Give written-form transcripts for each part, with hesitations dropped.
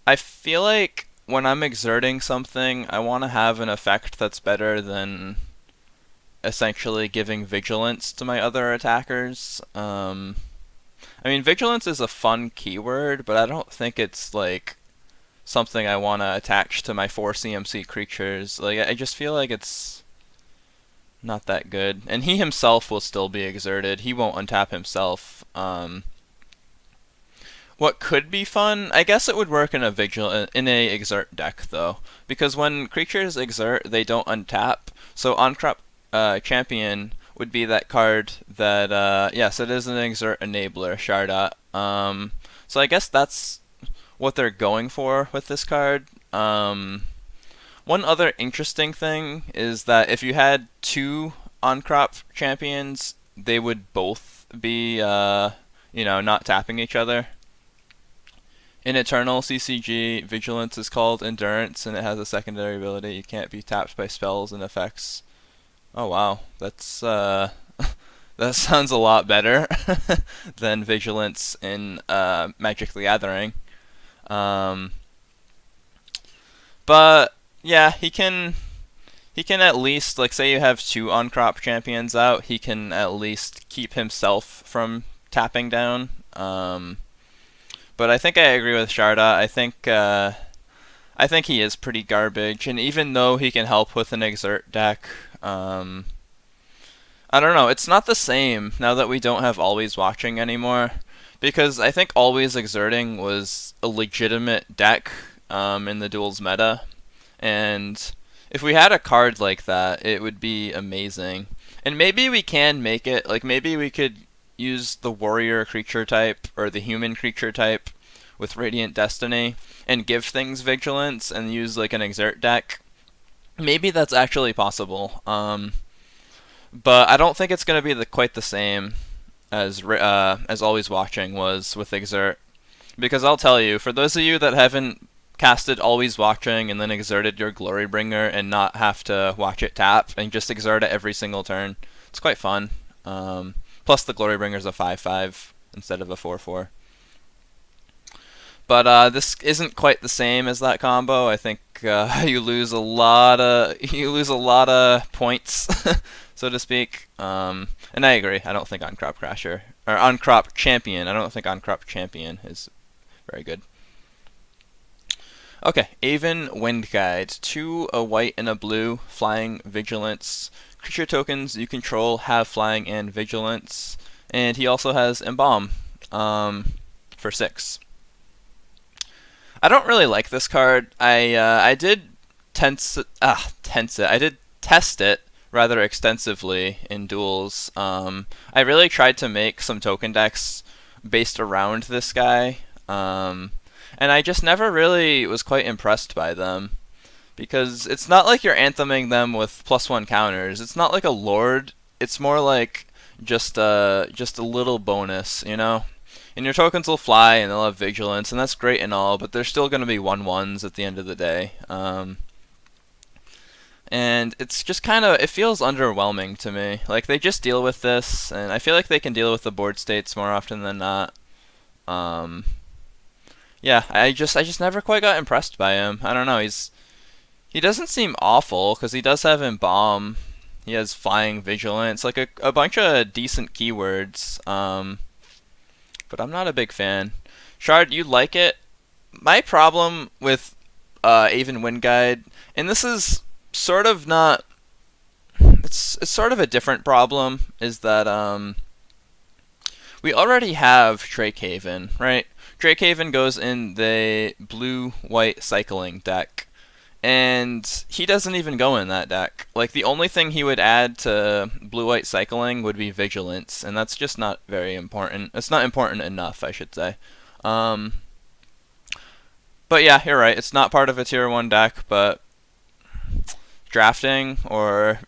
I feel like when I'm exerting something, I want to have an effect that's better than essentially giving vigilance to my other attackers. I mean, vigilance is a fun keyword, but I don't think it's like something I want to attach to my 4 CMC creatures. Like, I just feel like it's not that good. And he himself will still be exerted. He won't untap himself. What could be fun? I guess it would work in a exert deck though, because when creatures exert, they don't untap. So Oncrop Champion would be that card that yes, it is an exert enabler, Sharda. So I guess that's what they're going for with this card. One other interesting thing is that if you had two Oncrop champions, they would both be not tapping each other. In Eternal CCG, Vigilance is called Endurance, and it has a secondary ability. You can't be tapped by spells and effects. Oh wow, that's that sounds a lot better than Vigilance in Magic the Gathering. Um, but yeah, he can at least, like, say you have two on-crop champions out, he can at least keep himself from tapping down. But I think I agree with Sharda. I think he is pretty garbage, and even though he can help with an exert deck, I don't know. It's not the same now that we don't have Always Watching anymore, because I think Always Exerting was a legitimate deck in the duels meta, and if we had a card like that, it would be amazing. And maybe we can make it, like, maybe we could use the warrior creature type or the human creature type with Radiant Destiny and give things vigilance and use like an exert deck. Maybe that's actually possible. But I don't think it's going to be quite the same as Always Watching was with exert, because I'll tell you, for those of you that haven't casted Always Watching and then exerted your Glorybringer and not have to watch it tap and just exert it every single turn, it's quite fun. Plus the Glorybringer's a 5/5 instead of a 4/4. But this isn't quite the same as that combo. I think you lose a lot of points, so to speak. And I agree. I don't think On-Crop Crasher or On-Crop Champion. I don't think On-Crop Champion is very good. Okay, Aven Wind Guide. 2, a white and a blue, flying, vigilance. Creature tokens you control have flying and vigilance, and he also has Embalm for 6. I don't really like this card. I did I did test it rather extensively in duels. I really tried to make some token decks based around this guy, and I just never really was quite impressed by them, because it's not like you're antheming them with +1 counters. It's not like a lord. It's more like just a little bonus, you know. And your tokens will fly and they'll have vigilance, and that's great and all, but they're still going to be 1/1s at the end of the day. And it's just kind of, it feels underwhelming to me. Like, they just deal with this, and I feel like they can deal with the board states more often than not. Yeah, I just never quite got impressed by him. I don't know. He doesn't seem awful because he does have Embalm. He has Flying Vigilance, like a bunch of decent keywords. But I'm not a big fan. Shard, you like it? My problem with Aven Wind Guide, and this is sort of not. It's sort of a different problem, is that we already have Drakehaven, right? Drakehaven goes in the blue-white cycling deck, and he doesn't even go in that deck. Like, the only thing he would add to blue-white cycling would be vigilance, and that's just not very important. It's not important enough, I should say. But yeah, you're right. It's not part of a tier 1 deck, but drafting or,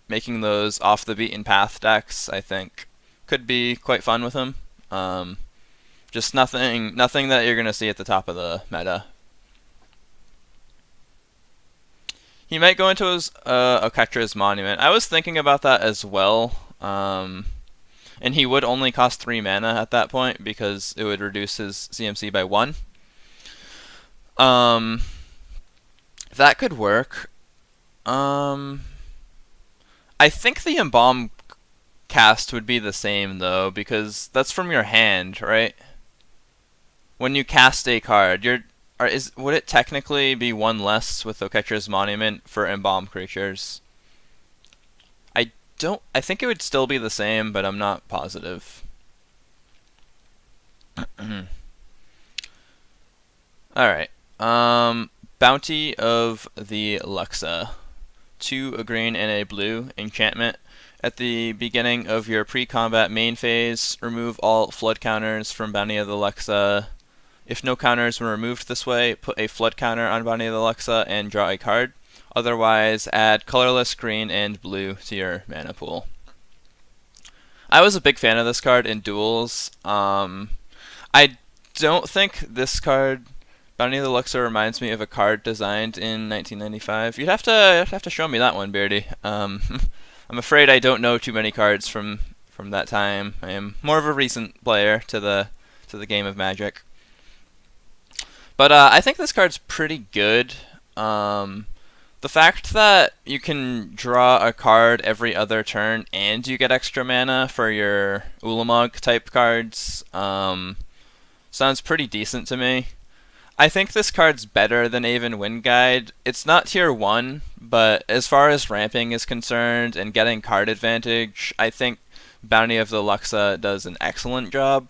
making those off the beaten path decks, I think, could be quite fun with him. Just nothing that you're gonna see at the top of the meta. He might go into his Oketra's Monument. I was thinking about that as well. And he would only cost 3 mana at that point because it would reduce his CMC by 1. Um, that could work. Um, I think the embalm cast would be the same though, because that's from your hand, right? When you cast a card, would it technically be one less with Oketcher's Monument for embalm creatures? I don't. I think it would still be the same, but I'm not positive. All right. Bounty of the Luxa. 2 a green and a blue enchantment. At the beginning of your pre-combat main phase, remove all flood counters from Bounty of the Luxa. If no counters were removed this way, put a flood counter on Bounty of the Luxa and draw a card. Otherwise, add colorless green and blue to your mana pool. I was a big fan of this card in duels. I don't think this card, Bounty of the Luxa, reminds me of a card designed in 1995. You'd have to show me that one, Beardy. I'm afraid I don't know too many cards from that time. I am more of a recent player to the game of Magic. But I think this card's pretty good. The fact that you can draw a card every other turn and you get extra mana for your Ulamog type cards sounds pretty decent to me. I think this card's better than Aven Wind Guide. It's not tier 1, but as far as ramping is concerned and getting card advantage, I think Bounty of the Luxa does an excellent job.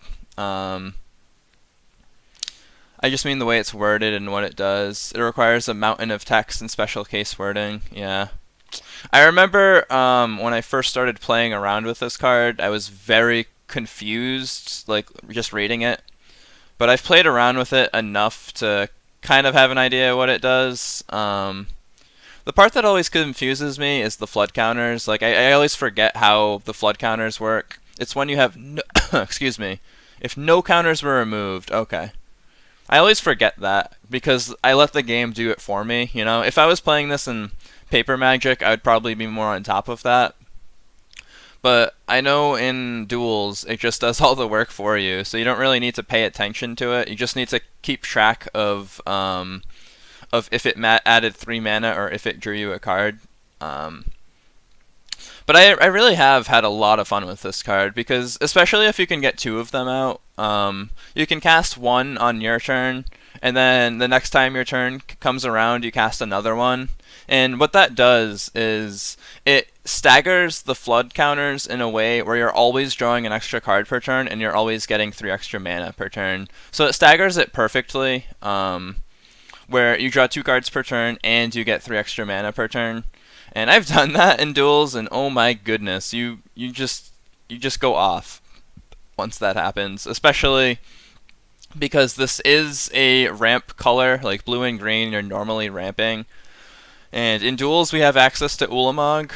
I just mean the way it's worded and what it does. It requires a mountain of text and special case wording. Yeah. I remember when I first started playing around with this card, I was very confused, like, just reading it. But I've played around with it enough to kind of have an idea what it does. The part that always confuses me is the flood counters. Like, I always forget how the flood counters work. It's when you have no excuse me. If no counters were removed, okay. I always forget that because I let the game do it for me, you know? If I was playing this in Paper Magic, I would probably be more on top of that. But I know in duels, it just does all the work for you, so you don't really need to pay attention to it. You just need to keep track of if it added 3 mana or if it drew you a card. But I really have had a lot of fun with this card, because especially if you can get 2 of them out, you can cast 1 on your turn, and then the next time your turn comes around, you cast another one. And what that does is it staggers the flood counters in a way where you're always drawing an extra card per turn, and you're always getting 3 extra mana per turn. So it staggers it perfectly, where you draw 2 cards per turn, and you get 3 extra mana per turn. And I've done that in duels, and oh my goodness, you just go off once that happens, especially because this is a ramp color, like blue and green, you're normally ramping. And in duels, we have access to Ulamog.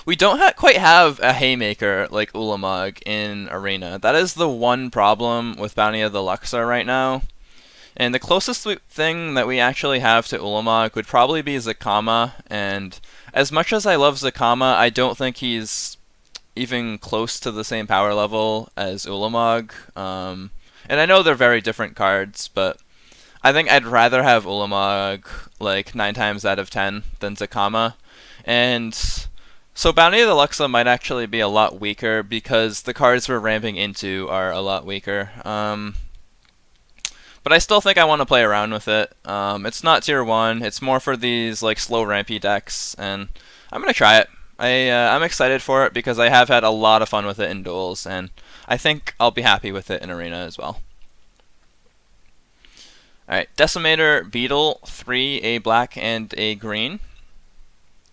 We don't quite have a Haymaker like Ulamog in Arena. That is the one problem with Bounty of the Luxa right now. And the closest thing that we actually have to Ulamog would probably be Zakama. And as much as I love Zakama, I don't think he's even close to the same power level as Ulamog. And I know they're very different cards, but I think I'd rather have Ulamog like 9 times out of 10 than Zakama. And so Bounty of the Luxa might actually be a lot weaker because the cards we're ramping into are a lot weaker. But I still think I want to play around with it. It's not tier 1. It's more for these like slow rampy decks, and I'm going to try it. I'm excited for it because I have had a lot of fun with it in duels, and I think I'll be happy with it in Arena as well. Alright, Decimator Beetle, 3, a black and a green.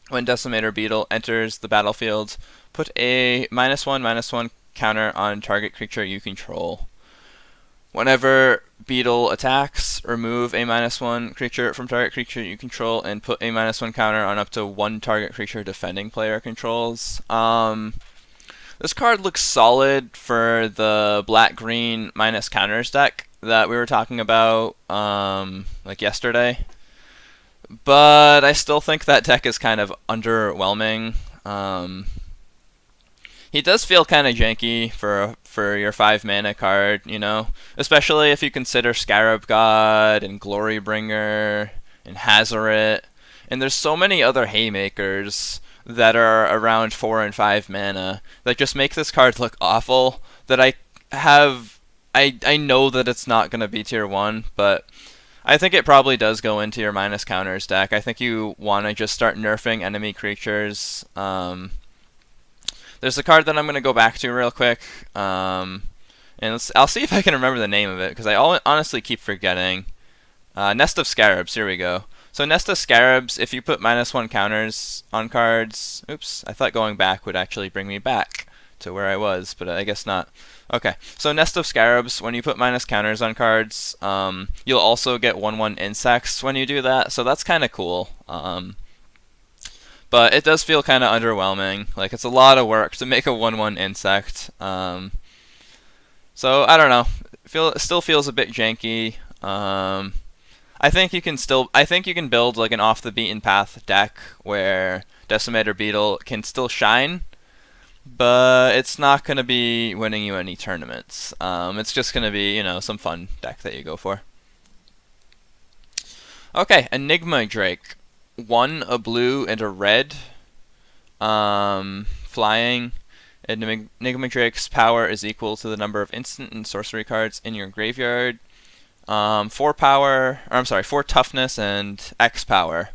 When Decimator Beetle enters the battlefield, put a -1/-1 counter on target creature you control. Whenever Beetle attacks, remove a -1 creature from target creature you control and put a -1 counter on up to 1 target creature defending player controls. This card looks solid for the black-green minus counters deck that we were talking about like yesterday. But I still think that deck is kind of underwhelming. He does feel kind of janky for your 5 mana card, you know, especially if you consider Scarab God and Glorybringer and Hazoret, and there's so many other haymakers that are around 4 and 5 mana that just make this card look awful. That I know that it's not gonna be tier 1, but I think it probably does go into your minus counters deck. I think you want to just start nerfing enemy creatures. There's a card that I'm going to go back to real quick, and I'll see if I can remember the name of it, because I honestly keep forgetting. Nest of Scarabs, here we go. So Nest of Scarabs, if you put -1 counters on cards... Oops, I thought going back would actually bring me back to where I was, but I guess not. Okay, so Nest of Scarabs, when you put minus counters on cards, you'll also get 1/1 insects when you do that, so that's kind of cool. But it does feel kind of underwhelming. Like, it's a lot of work to make a 1/1 insect. So I don't know. It still feels a bit janky. I think you can build like an off the beaten path deck where Decimator Beetle can still shine, but it's not going to be winning you any tournaments. It's just going to be, you know, some fun deck that you go for. Okay, Enigma Drake. 1, a blue, and a red. Flying. Enigma Drake's power is equal to the number of instant and sorcery cards in your graveyard. 4 toughness and X power.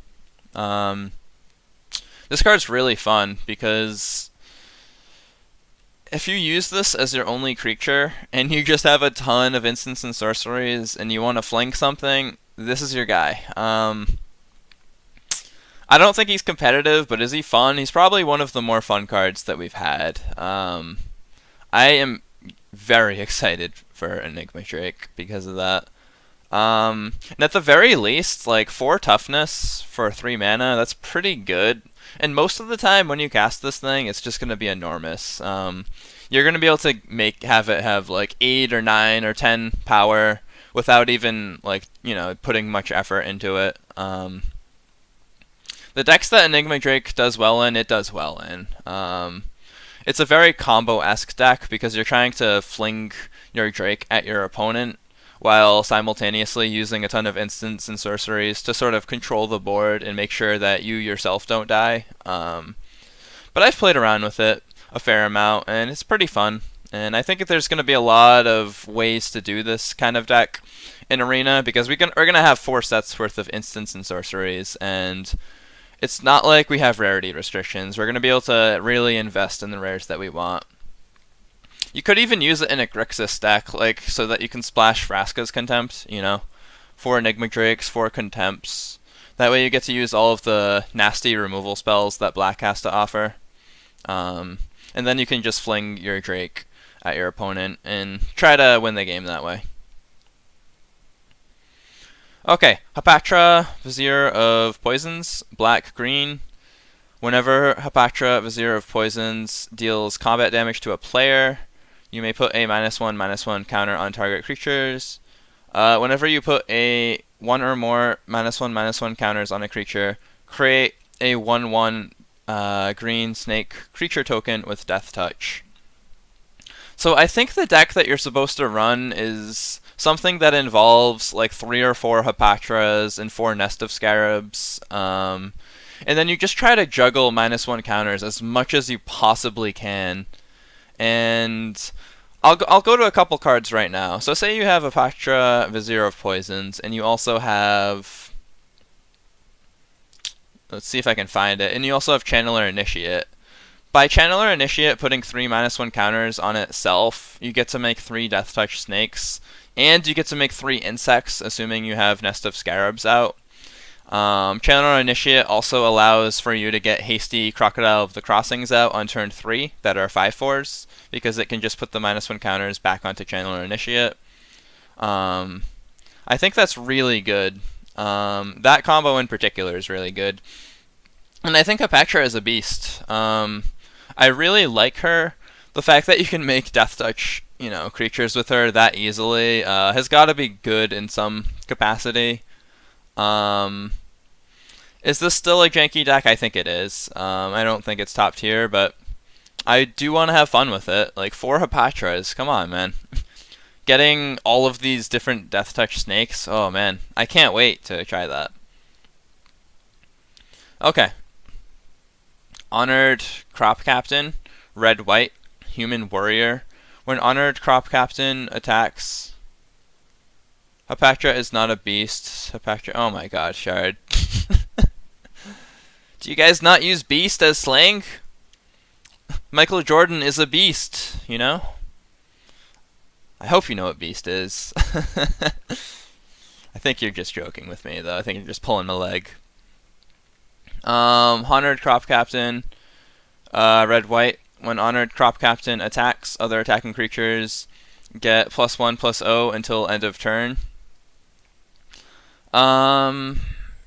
This card's really fun because if you use this as your only creature and you just have a ton of instants and sorceries and you want to flank something, this is your guy. I don't think he's competitive, but is he fun? He's probably one of the more fun cards that we've had. I am very excited for Enigma Drake because of that. And at the very least, like 4 toughness for 3 mana, that's pretty good. And most of the time when you cast this thing, it's just going to be enormous. You're going to be able to have it have like 8 or 9 or 10 power without even, like, you know, putting much effort into it. The decks that Enigma Drake does well in, it does well in. It's a very combo-esque deck because you're trying to fling your Drake at your opponent while simultaneously using a ton of instants and sorceries to sort of control the board and make sure that you yourself don't die. But I've played around with it a fair amount, and it's pretty fun. And I think there's going to be a lot of ways to do this kind of deck in Arena because we're going to have 4 sets worth of instants and sorceries, and it's not like we have rarity restrictions. We're going to be able to really invest in the rares that we want. You could even use it in a Grixis deck, like, so that you can splash Vraska's Contempt, you know. 4 Enigma Drakes, 4 Contempts. That way you get to use all of the nasty removal spells that Black has to offer. And then you can just fling your Drake at your opponent and try to win the game that way. Okay, Hapatra, Vizier of Poisons, black-green. Whenever Hapatra, Vizier of Poisons, deals combat damage to a player, you may put a -1/-1 counter on target creatures. Whenever you put a 1 or more -1/-1 counters on a creature, create a 1/1 green snake creature token with Death Touch. So I think the deck that you're supposed to run is something that involves like 3 or 4 Hapatras and 4 Nest of Scarabs. And then you just try to juggle -1 counters as much as you possibly can. And I'll go to a couple cards right now. So say you have Hapatra, Vizier of Poisons, and you also have... Let's see if I can find it. And you also have Channeler Initiate. By Channeler Initiate putting 3 -1 counters on itself, you get to make 3 Death Touch snakes. And you get to make 3 insects, assuming you have Nest of Scarabs out. Channeler Initiate also allows for you to get Hasty Crocodile of the Crossings out on turn 3 that are 5/4s, because it can just put the -1 counters back onto Channeler Initiate. I think that's really good. That combo in particular is really good. And I think Hapatra is a beast. I really like her. The fact that you can make Death Touch, you know, creatures with her that easily has got to be good in some capacity. Is this still a janky deck? I think it is. I don't think it's top tier, but I do want to have fun with it. Like, 4 Hepatras, come on, man. Getting all of these different Death Touch snakes, oh man, I can't wait to try that. Okay. Honored Crop Captain, red-white, human warrior. When Honored Crop Captain attacks, Hepatra is not a beast. Hepatra, oh my god, Shard. Do you guys not use beast as slang? Michael Jordan is a beast, you know? I hope you know what beast is. I think you're just joking with me, though. I think you're just pulling my leg. Honored Crop Captain, red-white. When Honored Crop Captain attacks, other attacking creatures get +1/+0 until end of turn.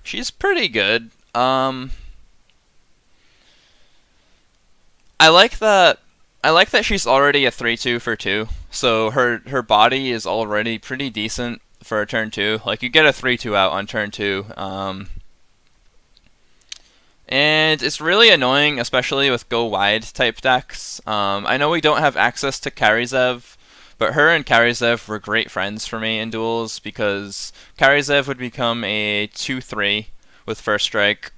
She's pretty good. I like that. I like that she's already a 3/2 for 2. So her body is already pretty decent for a turn 2. Like, you get a 3/2 out on turn 2. And it's really annoying, especially with go wide type decks. I know we don't have access to Karizev, but her and Karizev were great friends for me in duels because Karizev would become a 2/3 with first strike,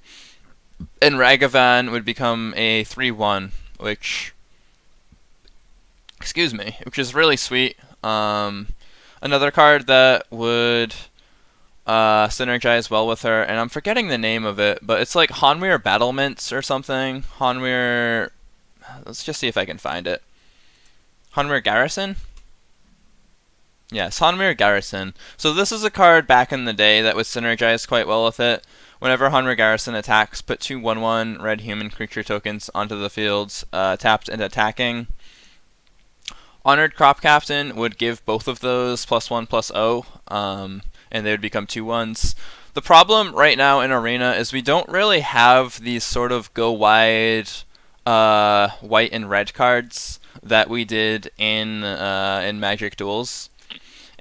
and Ragavan would become a 3/1, which is really sweet. Another card that would synergize well with her, and I'm forgetting the name of it, but it's like Hanweir Battlements or something. Hanweir, let's just see if I can find it. Hanweir Garrison? Yes, Hanweir Garrison. So this is a card back in the day that would synergize quite well with it. Whenever Hanweir Garrison attacks, put 2 1/1 red human creature tokens onto the field, tapped and attacking. Honored Crop Captain would give both of those +1/+0, and they would become 2/1s. The problem right now in Arena is we don't really have these sort of go wide white and red cards that we did in Magic Duels.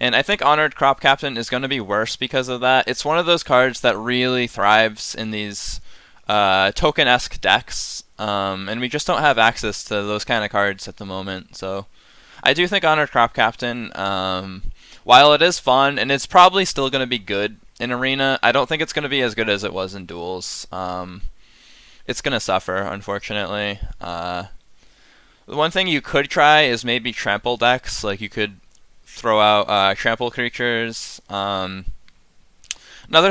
And I think Honored Crop Captain is going to be worse because of that. It's one of those cards that really thrives in these token-esque decks, and we just don't have access to those kind of cards at the moment. So I do think Honored Crop Captain, while it is fun, and it's probably still going to be good in Arena, I don't think it's going to be as good as it was in Duels. It's going to suffer, unfortunately. The one thing you could try is maybe trample decks. Like, you could throw out trample creatures. Another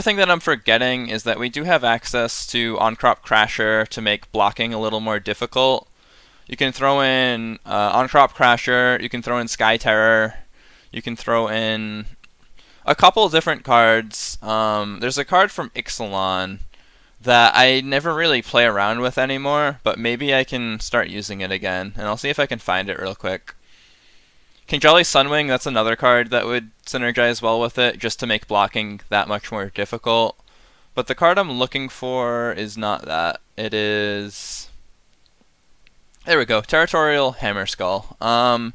thing that I'm forgetting is that we do have access to On-Crop Crasher to make blocking a little more difficult. You can throw in On-Crop Crasher, you can throw in Sky Terror, you can throw in a couple different cards. There's a card from Ixalan that I never really play around with anymore, but maybe I can start using it again, and I'll see if I can find it real quick. King Jolly Sunwing, that's another card that would synergize well with it, just to make blocking that much more difficult. But the card I'm looking for is not that. It is... There we go, Territorial Hammerskull.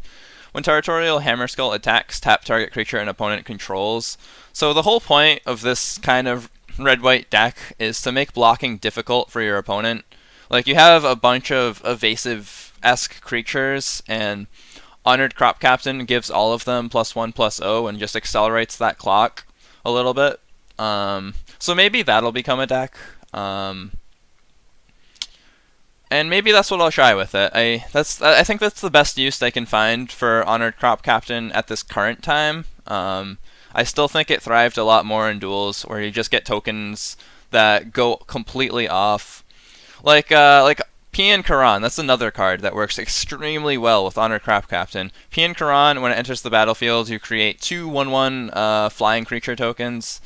When Territorial Hammerskull attacks, tap target creature an opponent controls. So the whole point of this kind of red-white deck is to make blocking difficult for your opponent. Like, you have a bunch of evasive-esque creatures, and Honored Crop Captain gives all of them +1/+0 and just accelerates that clock a little bit. So maybe that'll become a deck. And maybe that's what I'll try with it. I think that's the best use I can find for Honored Crop Captain at this current time. I still think it thrived a lot more in duels, where you just get tokens that go completely off. Like Pian Karan, that's another card that works extremely well with Honored Crop Captain. Pian Karan, when it enters the battlefield, you create 2 1/1 flying creature tokens,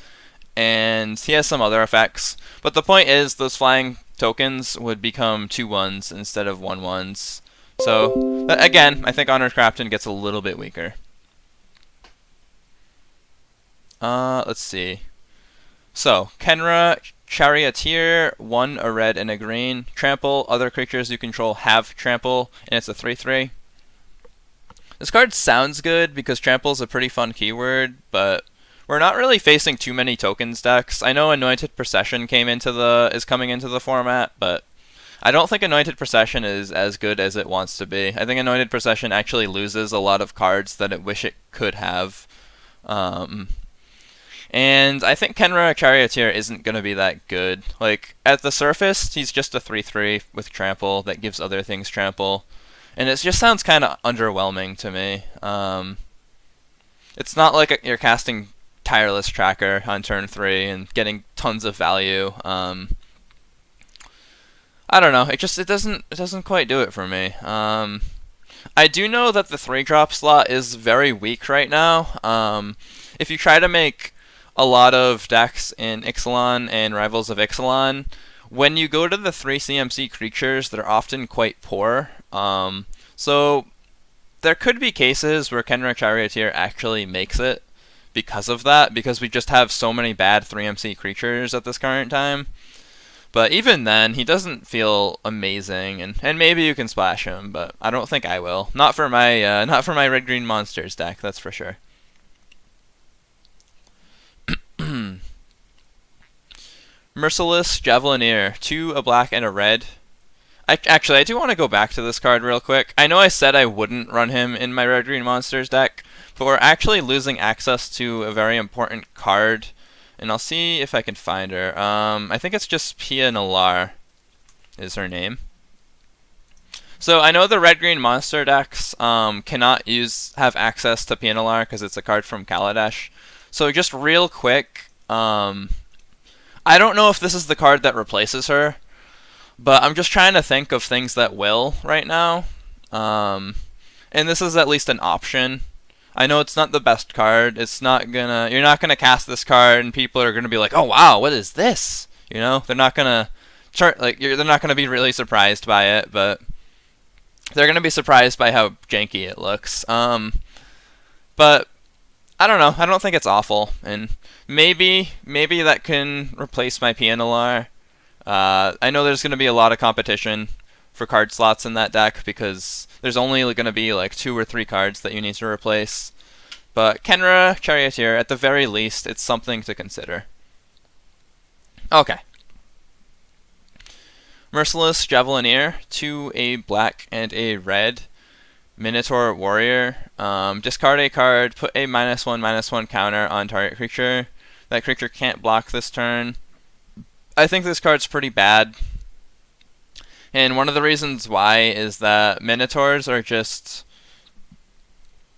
and he has some other effects. But the point is, those flying tokens would become 2/1s instead of 1/1s. So, again, I think Honored Captain gets a little bit weaker. Let's see. So, Kenra Charioteer, 1 a red and a green. Trample, other creatures you control have trample, and it's a 3/3. This card sounds good because trample is a pretty fun keyword, but we're not really facing too many tokens decks. I know Anointed Procession is coming into the format, but I don't think Anointed Procession is as good as it wants to be. I think Anointed Procession actually loses a lot of cards that it wish it could have. Um, and I think Kenra Charioteer isn't going to be that good. Like, at the surface, he's just a 3/3 with trample that gives other things trample. And it just sounds kind of underwhelming to me. It's not like you're casting Tireless Tracker on turn 3 and getting tons of value. I don't know. It doesn't quite do it for me. I do know that the 3-drop slot is very weak right now. If you try to make a lot of decks in Ixalan and Rivals of Ixalan, when you go to the 3 CMC creatures, they're often quite poor. So there could be cases where Kenra Charioteer actually makes it because of that, because we just have so many bad 3MC creatures at this current time. But even then, he doesn't feel amazing, and maybe you can splash him, but I don't think I will. Not for my red green monsters deck, that's for sure. Merciless Javelineer, 2 a black and a red. Actually, I do want to go back to this card real quick. I know I said I wouldn't run him in my red green monsters deck, but we're actually losing access to a very important card. And I'll see if I can find her. I think it's just Pia Nalar is her name. So I know the red-green monster decks cannot have access to Pia Nalar because it's a card from Kaladesh. So just real quick, I don't know if this is the card that replaces her, but I'm just trying to think of things that will right now. And this is at least an option. I know it's not the best card. You're not gonna cast this card and people are gonna be like, "Oh wow, what is this?" You know, they're not gonna they're not gonna be really surprised by it, but they're gonna be surprised by how janky it looks. But I don't know. I don't think it's awful, and maybe that can replace my PNLR. I know there's gonna be a lot of competition for card slots in that deck because there's only going to be like 2 or 3 cards that you need to replace. But Kenra Charioteer, at the very least, it's something to consider. Okay. Merciless Javelineer, 2 a black and a red. Minotaur Warrior. Discard a card, put a -1/-1 counter on target creature. That creature can't block this turn. I think this card's pretty bad. And one of the reasons why is that Minotaurs are just...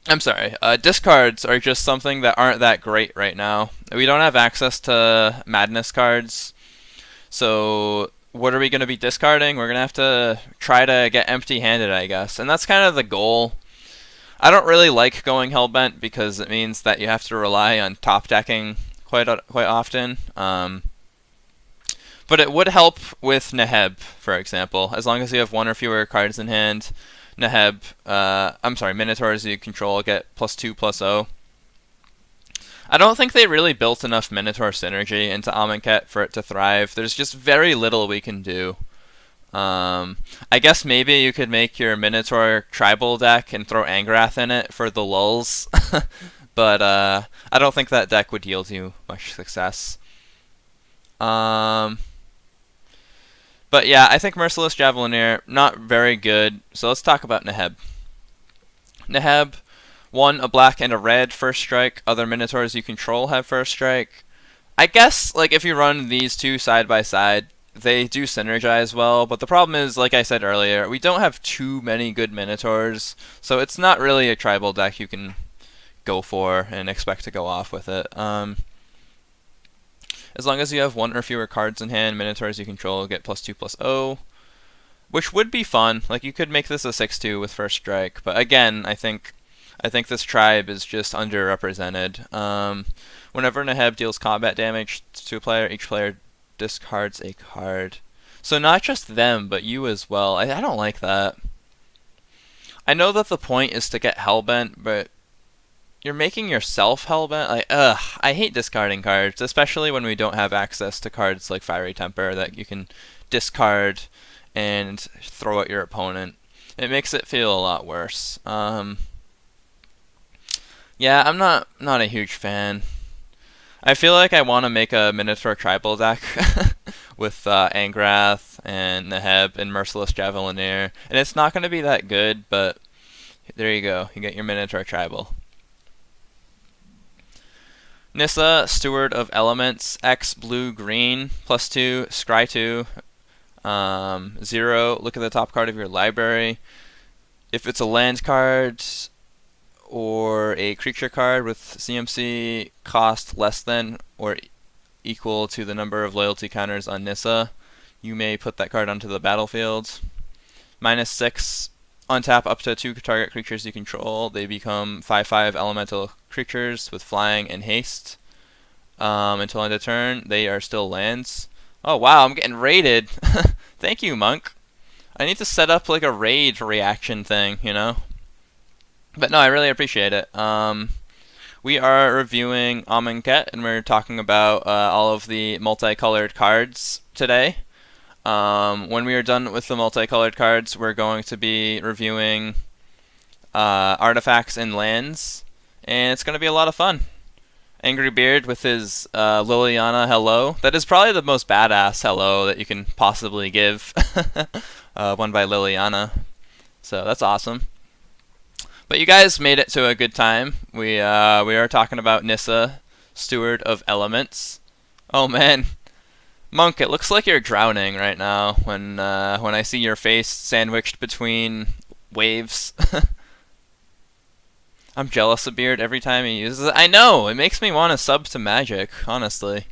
discards are just something that aren't that great right now. We don't have access to Madness cards. So what are we going to be discarding? We're going to have to try to get empty-handed, I guess. And that's kind of the goal. I don't really like going Hellbent because it means that you have to rely on top decking quite often. But it would help with Neheb, for example. As long as you have 1 or fewer cards in hand, Minotaurs you control get +2/+0. I don't think they really built enough Minotaur synergy into Amonkhet for it to thrive. There's just very little we can do. I guess maybe you could make your Minotaur tribal deck and throw Angrath in it for the lulz. But I don't think that deck would yield you much success. But yeah, I think Merciless Javelineer, not very good. So let's talk about Neheb. Neheb, 1 a black and a red, first strike. Other Minotaurs you control have first strike. I guess like if you run these 2 side by side, they do synergize well. But the problem is, like I said earlier, we don't have too many good Minotaurs. So it's not really a tribal deck you can go for and expect to go off with it. As long as you have 1 or fewer cards in hand, Minotaurs you control get +2/+0, which would be fun. Like you could make this a 6/2 with first strike, but again, I think this tribe is just underrepresented. Whenever Neheb deals combat damage to a player, each player discards a card. So not just them, but you as well. I don't like that. I know that the point is to get Hellbent, but you're making yourself Hellbent. I hate discarding cards, especially when we don't have access to cards like Fiery Temper that you can discard and throw at your opponent. It makes it feel a lot worse. Yeah, I'm not a huge fan. I feel like I want to make a Minotaur tribal deck with Angrath and Neheb and Merciless Javelineer. And it's not going to be that good, but there you go. You get your Minotaur Tribal. Nissa, Steward of Elements, X blue green, +2, scry 2, 0. Look at the top card of your library. If it's a land card or a creature card with CMC cost less than or equal to the number of loyalty counters on Nissa, you may put that card onto the battlefield. -6. Untap up to 2 target creatures you control. They become 5/5 elemental creatures with flying and haste. Until end of turn, they are still lands. Oh wow, I'm getting raided. Thank you, Monk. I need to set up like a raid reaction thing, you know? But no, I really appreciate it. We are reviewing Amonkhet, and we're talking about all of the multicolored cards today. When we are done with the multicolored cards, we're going to be reviewing artifacts and lands, and it's going to be a lot of fun. Angry Beard with his Liliana hello. That is probably the most badass hello that you can possibly give. One by Liliana. So that's awesome. But you guys made it to a good time. We are talking about Nissa, Steward of Elements. Oh man. Monk, it looks like you're drowning right now when I see your face sandwiched between waves. I'm jealous of Beard every time he uses it. I know! It makes me want to sub to Magic, honestly.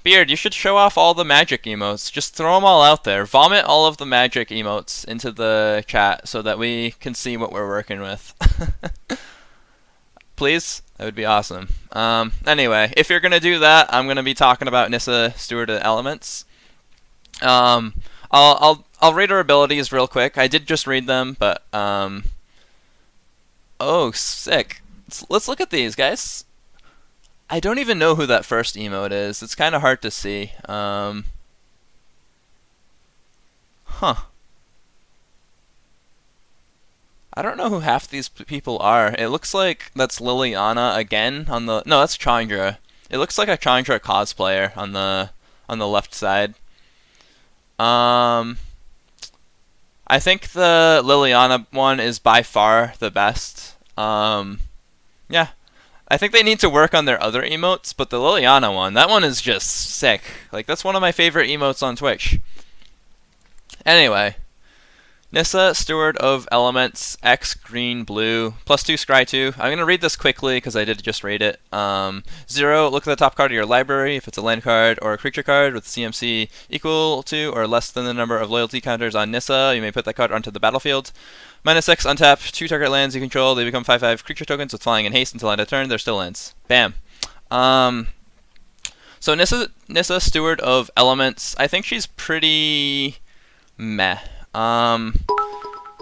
Beard, you should show off all the Magic emotes. Just throw them all out there. Vomit all of the Magic emotes into the chat so that we can see what we're working with. Please? That would be awesome. Anyway, if you're gonna do that, I'm gonna be talking about Nissa, Steward of Elements. I'll read her abilities real quick. I did just read them, but oh, sick. Let's look at these, guys. I don't even know who that first emote is. It's kind of hard to see. Huh. I don't know who half these people are. It looks like that's Liliana again on the... No, that's Chandra. It looks like a Chandra cosplayer on the left side. I think the Liliana one is by far the best. Yeah. I think they need to work on their other emotes, but the Liliana one, that one is just sick. Like, that's one of my favorite emotes on Twitch. Anyway. Nissa, Steward of Elements, X, green, blue, +2, scry 2. I'm going to read this quickly because I did just read it. 0, look at the top card of your library. If it's a land card or a creature card with CMC equal to or less than the number of loyalty counters on Nissa, you may put that card onto the battlefield. -6, untap 2 target lands you control. They become 5/5 creature tokens with flying and haste until end of turn. They're still lands. Bam. So Nissa, Steward of Elements, I think she's pretty meh.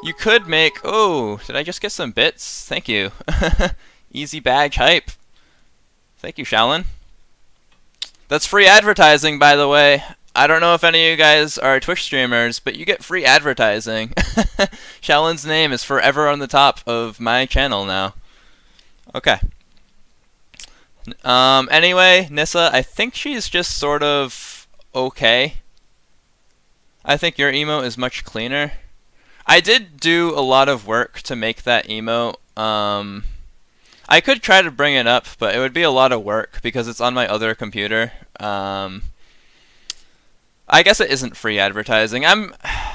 You could make... Oh, did I just get some bits? Thank you. Easy badge hype. Thank you, Shaolin. That's free advertising, by the way. I don't know if any of you guys are Twitch streamers, but you get free advertising. Shaolin's name is forever on the top of my channel now. Okay. Anyway, Nissa, I think she's just sort of okay. I think your emote is much cleaner. I did do a lot of work to make that emote. I could try to bring it up, but it would be a lot of work because it's on my other computer. I guess it isn't free advertising.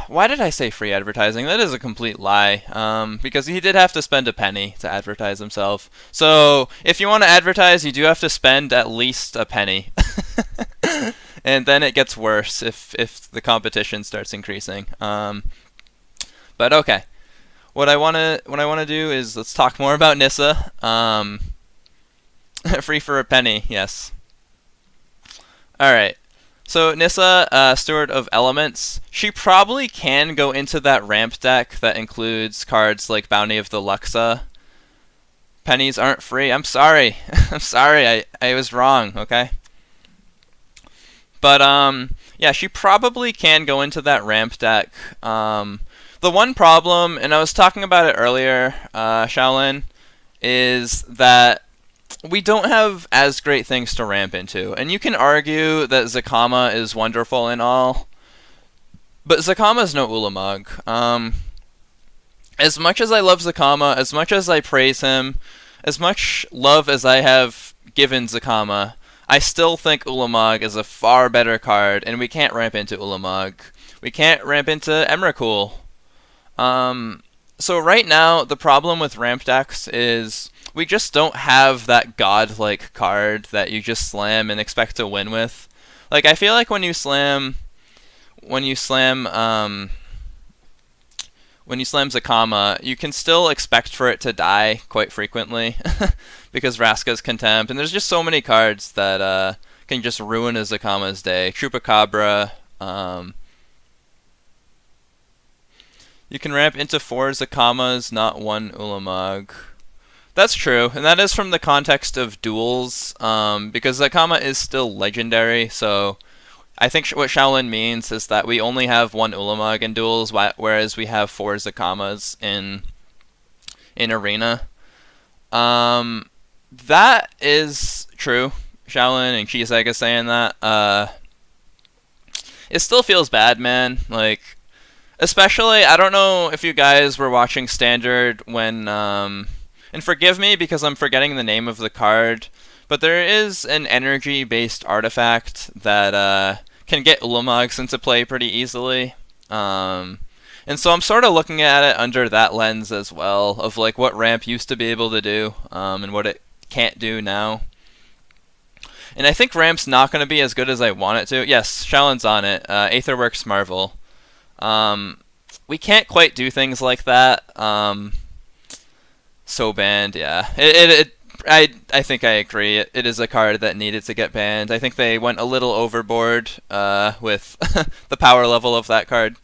Why did I say free advertising? That is a complete lie. Because he did have to spend a penny to advertise himself. So if you want to advertise, you do have to spend at least a penny. And then it gets worse if the competition starts increasing. But okay, what I wanna do is let's talk more about Nissa. Free for a penny, yes. All right. So Nissa, Steward of Elements, she probably can go into that ramp deck that includes cards like Bounty of the Luxa. Pennies aren't free. I'm sorry. I'm sorry. I was wrong. Okay. But, yeah, she probably can go into that ramp deck. The one problem, and I was talking about it earlier, Shaolin, is that we don't have as great things to ramp into. And you can argue that Zakama is wonderful and all, but Zakama's no Ulamog. As much as I love Zakama, as much as I praise him, as much love as I have given Zakama, I still think Ulamog is a far better card, and we can't ramp into Ulamog. We can't ramp into Emrakul. So right now, the problem with ramp decks is we just don't have that godlike card that you just slam and expect to win with. Like, I feel like when you slam Zakama, you can still expect for it to die quite frequently because Vraska's Contempt, and there's just so many cards that can just ruin a Zakama's day. Chupacabra. You can ramp into 4 Zakamas, not 1 Ulamog. That's true, and that is from the context of duels, because Zakama is still legendary, so I think what Shaolin means is that we only have 1 Ulamog in duels, whereas we have 4 Zakamas in Arena. That is true. Shaolin and Chisek is saying that. It still feels bad, man. Like, especially, I don't know if you guys were watching Standard when, and forgive me because I'm forgetting the name of the card, but there is an energy-based artifact that can get Ulamogs into play pretty easily. And so I'm sort of looking at it under that lens as well, of like what ramp used to be able to do, and what it can't do now. And I think ramp's not going to be as good as I want it to. Yes, Shaolin's on it. Aetherworks Marvel. We can't quite do things like that. So banned, yeah. I think I agree. It is a card that needed to get banned. I think they went a little overboard with the power level of that card.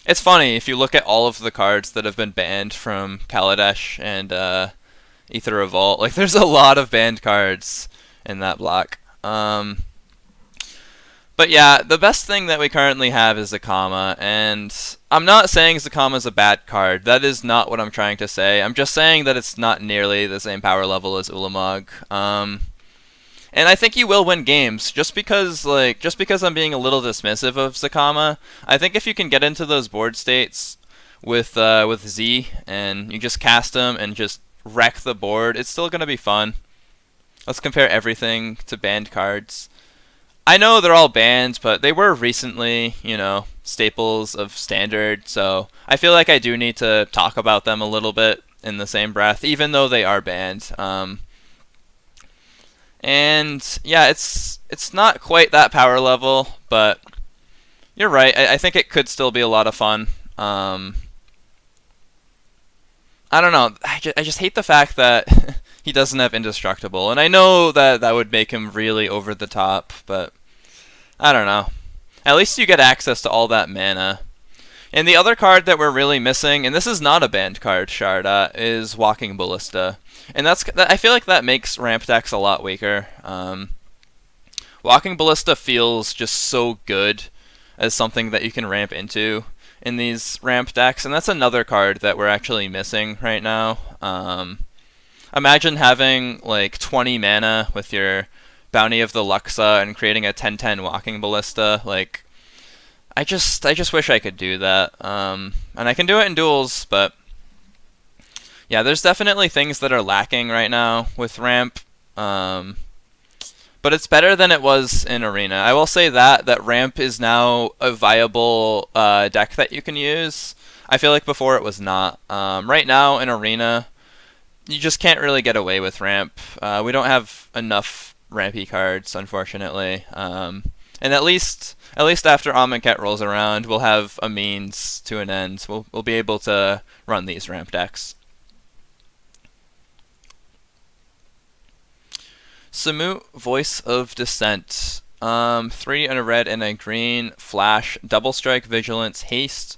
It's funny, if you look at all of the cards that have been banned from Kaladesh and Aether Revolt, like there's a lot of banned cards in that block. But yeah, the best thing that we currently have is Zakama, and I'm not saying Zakama's a bad card. That is not what I'm trying to say. I'm just saying that it's not nearly the same power level as Ulamog. And I think you will win games, just because I'm being a little dismissive of Zakama. I think if you can get into those board states with Z, and you just cast them and just wreck the board, it's still gonna be fun. Let's compare everything to banned cards. I know they're all banned, but they were recently, staples of Standard, so I feel like I do need to talk about them a little bit in the same breath, even though they are banned. And yeah, it's not quite that power level, but you're right. I think it could still be a lot of fun. I don't know. I just hate the fact that he doesn't have Indestructible, and I know that would make him really over the top, but I don't know. At least you get access to all that mana. And the other card that we're really missing, and this is not a banned card, Sharda, is Walking Ballista. And I feel like that makes ramp decks a lot weaker. Walking Ballista feels just so good as something that you can ramp into in these ramp decks, and that's another card that we're actually missing right now. Imagine having like 20 mana with your Bounty of the Luxa and creating a 10/10 Walking Ballista. Like, I just wish I could do that. And I can do it in duels, but yeah, there's definitely things that are lacking right now with ramp. But it's better than it was in Arena. I will say that ramp is now a viable deck that you can use. I feel like before it was not. Right now in Arena, you just can't really get away with ramp. We don't have enough rampy cards, unfortunately. And at least after Amonkhet rolls around, we'll have a means to an end. We'll be able to run these ramp decks. Samut, Voice of Dissent. 3 and a red and a green, flash, double strike, vigilance, haste.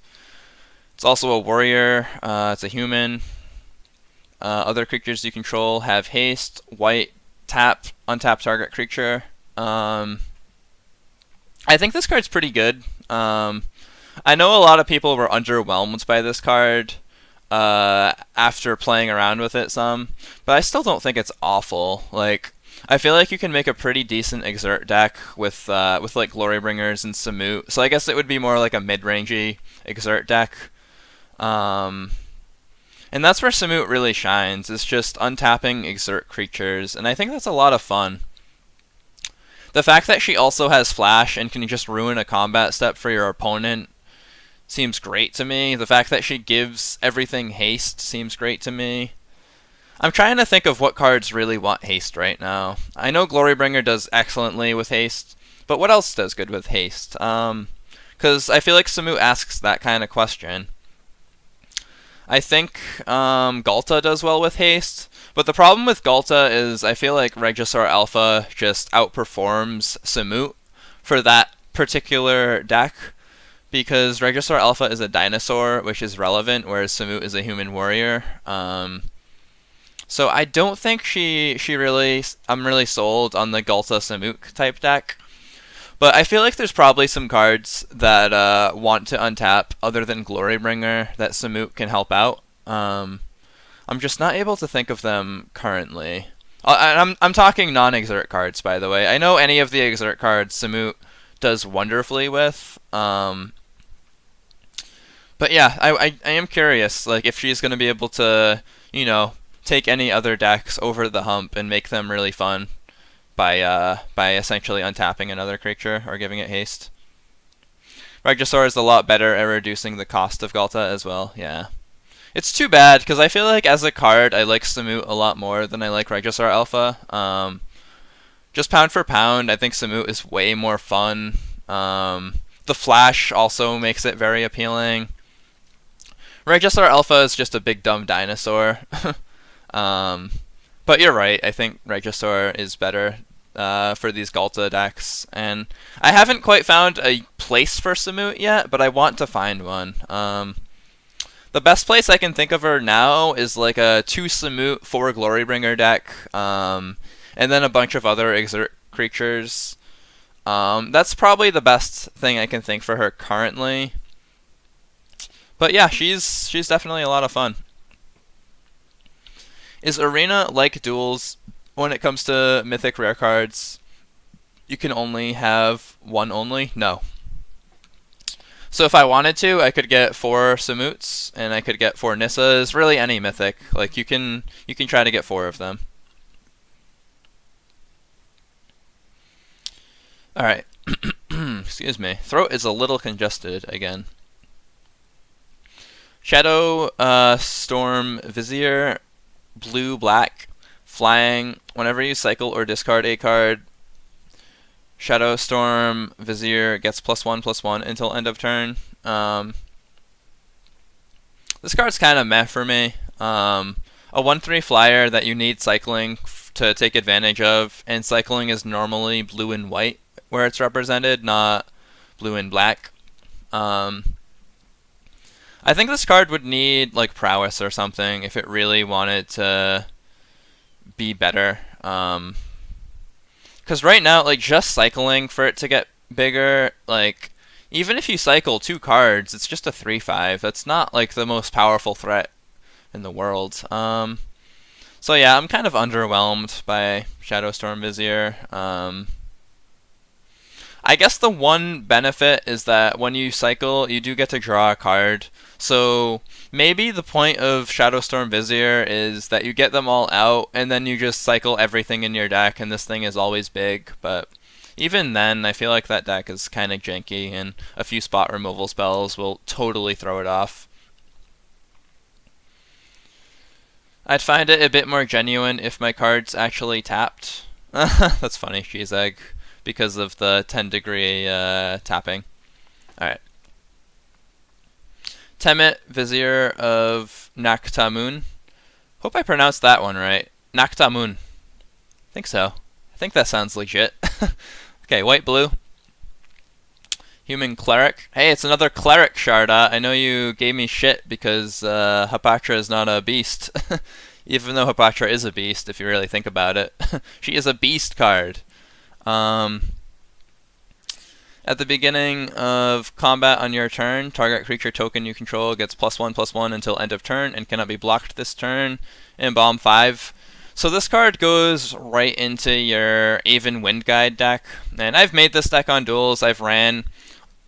It's also a warrior. It's a human. Other creatures you control have haste, white, tap, untap target creature. I think this card's pretty good. I know a lot of people were underwhelmed by this card. after playing around with it some, but I still don't think it's awful. Like, I feel like you can make a pretty decent exert deck with like Glorybringers and Samut. So I guess it would be more like a mid-rangey exert deck. Um, and that's where Samut really shines. It's just untapping exert creatures, and I think that's a lot of fun. The fact that she also has Flash and can just ruin a combat step for your opponent seems great to me. The fact that she gives everything haste seems great to me. I'm trying to think of what cards really want haste right now. I know Glorybringer does excellently with haste, but what else does good with haste? Because I feel like Samut asks that kind of question. I think Galta does well with haste, but the problem with Galta is I feel like Regisaur Alpha just outperforms Samut for that particular deck, because Regisaur Alpha is a dinosaur, which is relevant, whereas Samut is a human warrior. So I don't think I'm really sold on the Galta Samut type deck. But I feel like there's probably some cards that want to untap other than Glorybringer that Samut can help out. I'm just not able to think of them currently. I'm talking non-exert cards, by the way. I know any of the exert cards Samut does wonderfully with. But yeah, I am curious, like, if she's going to be able to, take any other decks over the hump and make them really fun by essentially untapping another creature or giving it haste. Regisaur is a lot better at reducing the cost of Galta as well, yeah. It's too bad, because I feel like as a card, I like Samut a lot more than I like Regisaur Alpha. Just pound for pound, I think Samut is way more fun. The Flash also makes it very appealing. Regisaur Alpha is just a big dumb dinosaur. But you're right, I think Regisaur is better for these Galta decks. And I haven't quite found a place for Samut yet, but I want to find one. The best place I can think of her now is like a 2 Samut, 4 Glorybringer deck, and then a bunch of other exert creatures. That's probably the best thing I can think for her currently. But yeah, she's definitely a lot of fun. Is Arena like Duels when it comes to mythic rare cards? You can only have one only? No. So if I wanted to, I could get 4 Samuts and I could get 4 Nissas, really any mythic. Like you can try to get 4 of them. Alright. Excuse me. Throat is a little congested again. Shadow Storm Vizier, blue, black, flying. Whenever you cycle or discard a card, Shadow Storm Vizier gets +1/+1 until end of turn. This card's kind of meh for me. A 1/3 flyer that you need cycling to take advantage of, and cycling is normally blue and white where it's represented, not blue and black. I think this card would need like prowess or something if it really wanted to be better. Because right now, like, just cycling for it to get bigger, like, even if you cycle 2 cards, it's just a 3/5. That's not like the most powerful threat in the world. So yeah, I'm kind of underwhelmed by Shadow Storm Vizier. I guess the one benefit is that when you cycle, you do get to draw a card. So maybe the point of Shadow Storm Vizier is that you get them all out, and then you just cycle everything in your deck, and this thing is always big. But even then, I feel like that deck is kind of janky, and a few spot removal spells will totally throw it off. I'd find it a bit more genuine if my cards actually tapped. That's funny, cheese egg. Because of the 10-degree tapping. Alright. Temet, Vizier of Naktamun. Hope I pronounced that one right. Naktamun. I think so. I think that sounds legit. Okay, white, blue. Human Cleric. Hey, it's another Cleric, Sharda. I know you gave me shit because Hapatra is not a beast. Even though Hapatra is a beast, if you really think about it. She is a beast card. At the beginning of combat on your turn, target creature token you control gets +1/+1 until end of turn and cannot be blocked this turn. Embalm 5. So this card goes right into your Aven Windguide deck. And I've made this deck on duels. I've ran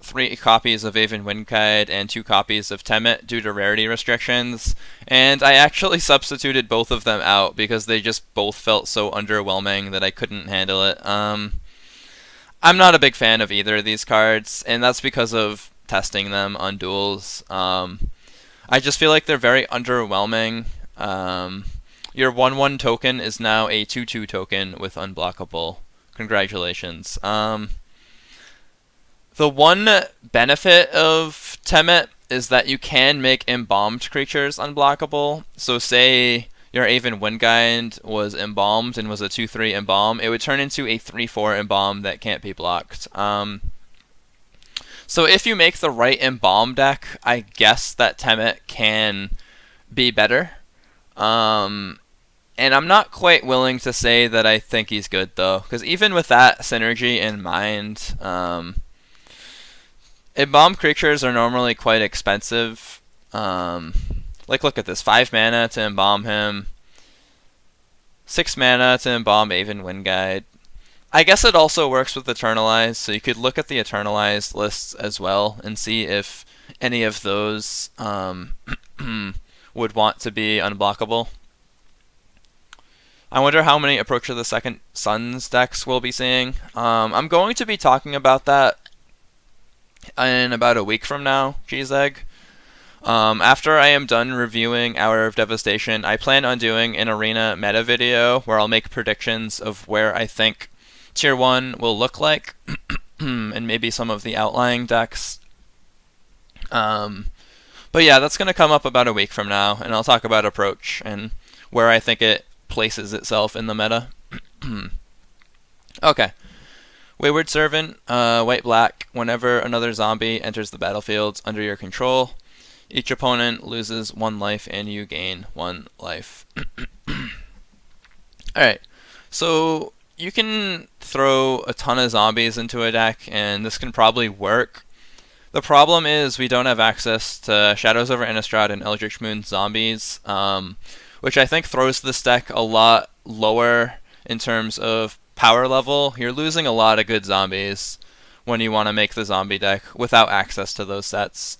3 copies of Aven Windguide and 2 copies of Temet due to rarity restrictions. And I actually substituted both of them out because they just both felt so underwhelming that I couldn't handle it. I'm not a big fan of either of these cards, and that's because of testing them on duels. I just feel like they're very underwhelming. Your 1/1 token is now a 2/2 token with unblockable. Congratulations. The one benefit of Temet is that you can make embalmed creatures unblockable. So say your Aven Windguide was embalmed and was a 2/3 embalm, it would turn into a 3/4 embalm that can't be blocked. So if you make the right embalm deck, I guess that Temet can be better. And I'm not quite willing to say that I think he's good though, because even with that synergy in mind, embalmed creatures are normally quite expensive. Like, look at this. 5 mana to embalm him. 6 mana to embalm Aven Windguide. I guess it also works with Eternalized, so you could look at the Eternalized lists as well and see if any of those would want to be unblockable. I wonder how many Approach of the Second Suns decks we'll be seeing. I'm going to be talking about that in about a week from now, Cheese Egg. After I am done reviewing Hour of Devastation, I plan on doing an arena meta video where I'll make predictions of where I think Tier 1 will look like, and maybe some of the outlying decks. But yeah, that's going to come up about a week from now, and I'll talk about Approach and where I think it places itself in the meta. Okay. Wayward Servant, white-black. Whenever another zombie enters the battlefield under your control, each opponent loses 1 life and you gain 1 life. Alright, so you can throw a ton of zombies into a deck, and this can probably work. The problem is we don't have access to Shadows over Innistrad and Eldritch Moon zombies, which I think throws this deck a lot lower in terms of power level. You're losing a lot of good zombies when you want to make the zombie deck without access to those sets.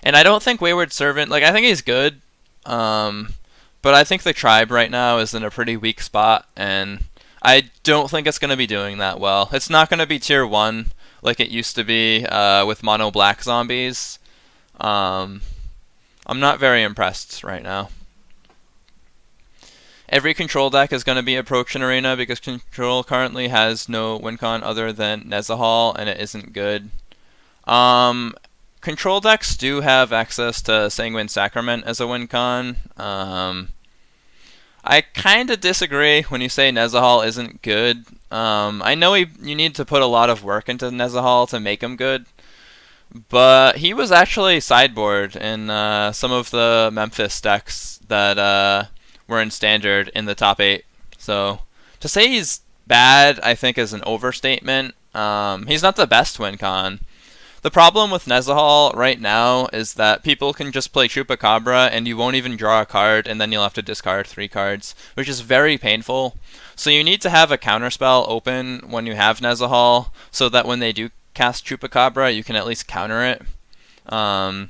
And I don't think Wayward Servant, like, I think he's good, but I think the tribe right now is in a pretty weak spot, and I don't think it's going to be doing that well. It's not going to be Tier 1 like it used to be with mono black zombies. I'm not very impressed right now. Every control deck is going to be Approach and Arena because control currently has no win con other than Nezahal, and it isn't good. Control decks do have access to Sanguine Sacrament as a win con. I kind of disagree when you say Nezahal isn't good. I know you need to put a lot of work into Nezahal to make him good, but he was actually sideboard in some of the Memphis decks that were in Standard in the top 8. So to say he's bad, I think, is an overstatement. He's not the best win con. The problem with Nezahal right now is that people can just play Chupacabra and you won't even draw a card, and then you'll have to discard 3 cards, which is very painful. So you need to have a counterspell open when you have Nezahal, so that when they do cast Chupacabra, you can at least counter it. And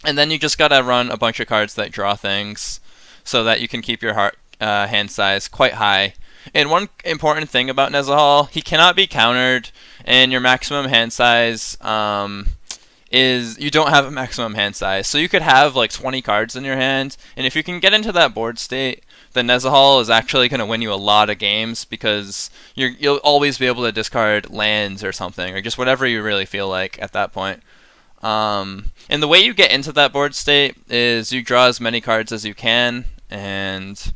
then you just gotta run a bunch of cards that draw things, so that you can keep your hand size quite high. And one important thing about Nezahal, he cannot be countered, and your maximum hand size is, you don't have a maximum hand size. So you could have like 20 cards in your hand, and if you can get into that board state, then Nezahal is actually going to win you a lot of games, because you'll always be able to discard lands or something, or just whatever you really feel like at that point. And the way you get into that board state is you draw as many cards as you can, and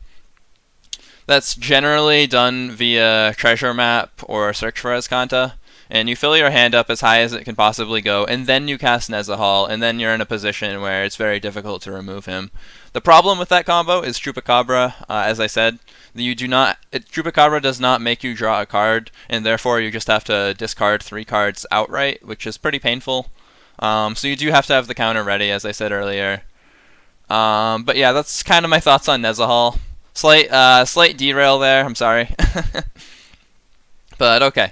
that's generally done via Treasure Map or Search for Azcanta. and you fill your hand up as high as it can possibly go, and then you cast Nezahal, and then you're in a position where it's very difficult to remove him. The problem with that combo is Chupacabra, as I said. Chupacabra does not make you draw a card, and therefore you just have to discard 3 cards outright, which is pretty painful. So you do have to have the counter ready, as I said earlier. But yeah, that's kind of my thoughts on Nezahal. Slight derail there, I'm sorry. But okay.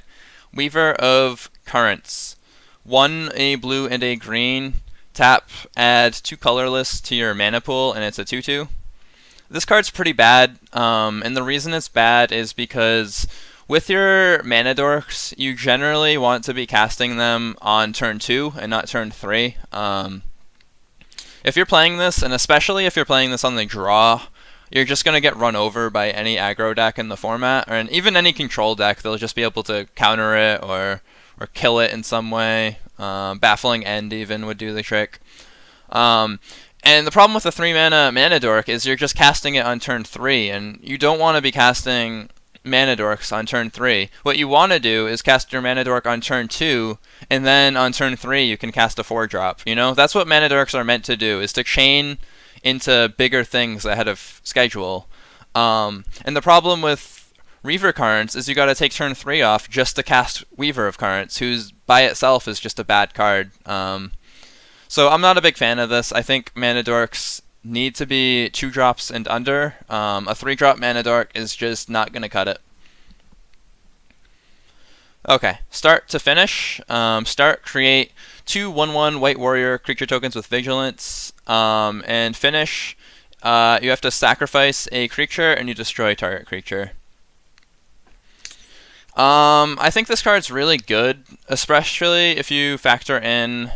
Weaver of Currents. 1 a blue and a green. Tap, add 2 colorless to your mana pool, and it's a 2/2. This card's pretty bad, and the reason it's bad is because with your mana dorks, you generally want to be casting them on turn 2 and not turn 3. If you're playing this, and especially if you're playing this on the draw, you're just going to get run over by any aggro deck in the format, or even any control deck. They'll just be able to counter it or kill it in some way. Baffling End even would do the trick. And the problem with the 3-mana dork is you're just casting it on turn 3, and you don't want to be casting mana dorks on turn 3. What you want to do is cast your mana dork on turn 2, and then on turn 3 you can cast a 4-drop. You know, that's what mana dorks are meant to do, is to chain into bigger things ahead of schedule. And the problem with Reaver Currents is you got to take turn 3 off just to cast Weaver of Currents, who's by itself is just a bad card. So I'm not a big fan of this. I think mana dorks need to be 2-drops and under. A 3-drop mana dork is just not going to cut it. Okay, start to finish. Start, create 2 1/1 White Warrior creature tokens with Vigilance. And finish, you have to sacrifice a creature and you destroy target creature. I think this card's really good, especially if you factor in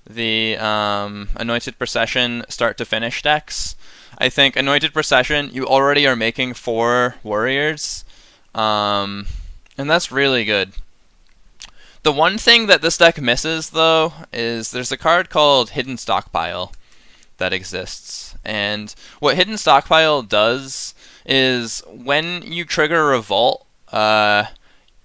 the Anointed Procession start to finish decks. I think Anointed Procession, you already are making 4 warriors, and that's really good. The one thing that this deck misses, though, is there's a card called Hidden Stockpile that exists. And what Hidden Stockpile does is when you trigger Revolt,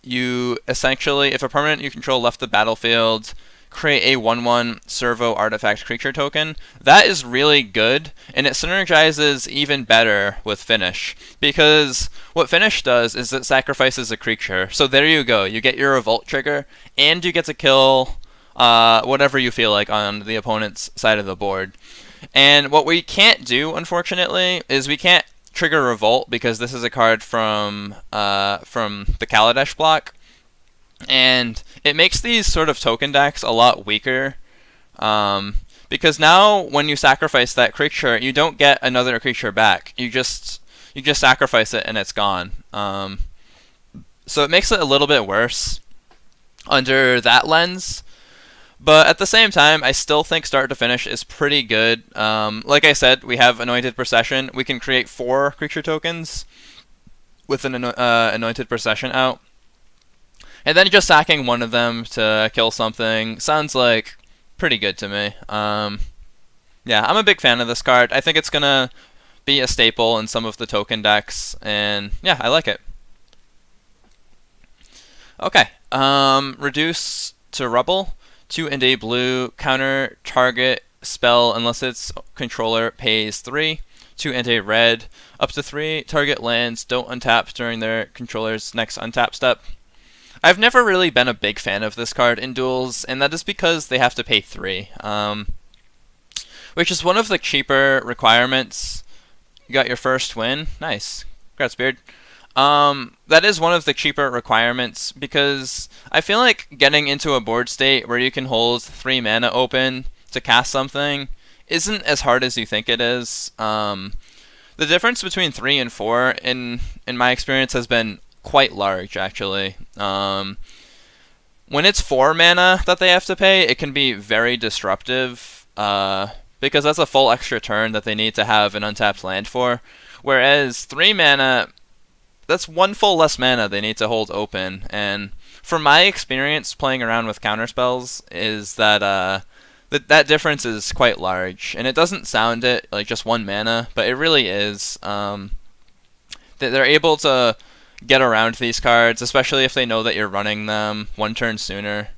you essentially, if a permanent you control left the battlefield, create a 1/1 servo artifact creature token. That is really good, and it synergizes even better with Finish, because what Finish does is it sacrifices a creature. So there you go, you get your Revolt trigger, and you get to kill whatever you feel like on the opponent's side of the board. And what we can't do, unfortunately, is we can't trigger Revolt, because this is a card from the Kaladesh block. And it makes these sort of token decks a lot weaker, because now when you sacrifice that creature, you don't get another creature back. You just sacrifice it and it's gone. So it makes it a little bit worse under that lens. But at the same time, I still think start to finish is pretty good. Like I said, we have Anointed Procession. We can create 4 creature tokens with an Anointed Procession out. And then just sacking one of them to kill something sounds like pretty good to me. Yeah, I'm a big fan of this card. I think it's going to be a staple in some of the token decks. And yeah, I like it. Okay, reduce to Rubble. 2 and a blue, counter target spell unless its controller pays 3. 2 and a red, up to 3 target lands don't untap during their controller's next untap step. I've never really been a big fan of this card in duels, and that is because they have to pay 3, which is one of the cheaper requirements. You got your first win. Nice. Congrats, Beard. That is one of the cheaper requirements, because I feel like getting into a board state where you can hold 3 mana open to cast something isn't as hard as you think it is. The difference between 3 and 4, in my experience, has been quite large, actually. When it's 4 mana that they have to pay, it can be very disruptive, because that's a full extra turn that they need to have an untapped land for. Whereas 3 mana, that's 1 full less mana they need to hold open. And from my experience playing around with counterspells, is that that difference is quite large. And it doesn't sound it like just 1 mana, but it really is. They're able to get around these cards, especially if they know that you're running them one turn sooner.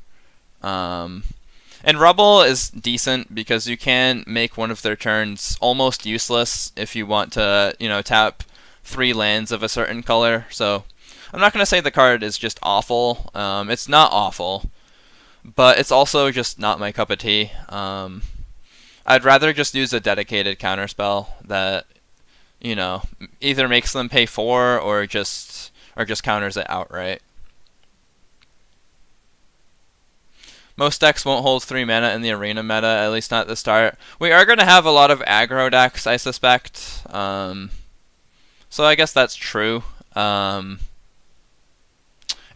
And Rubble is decent because you can make one of their turns almost useless if you want to, tap 3 lands of a certain color. So I'm not going to say the card is just awful. It's not awful, but it's also just not my cup of tea. I'd rather just use a dedicated counterspell that, either makes them pay 4 or just counters it outright. Most decks won't hold 3 mana in the arena meta, at least not at the start. We are going to have a lot of aggro decks, I suspect. So I guess that's true. And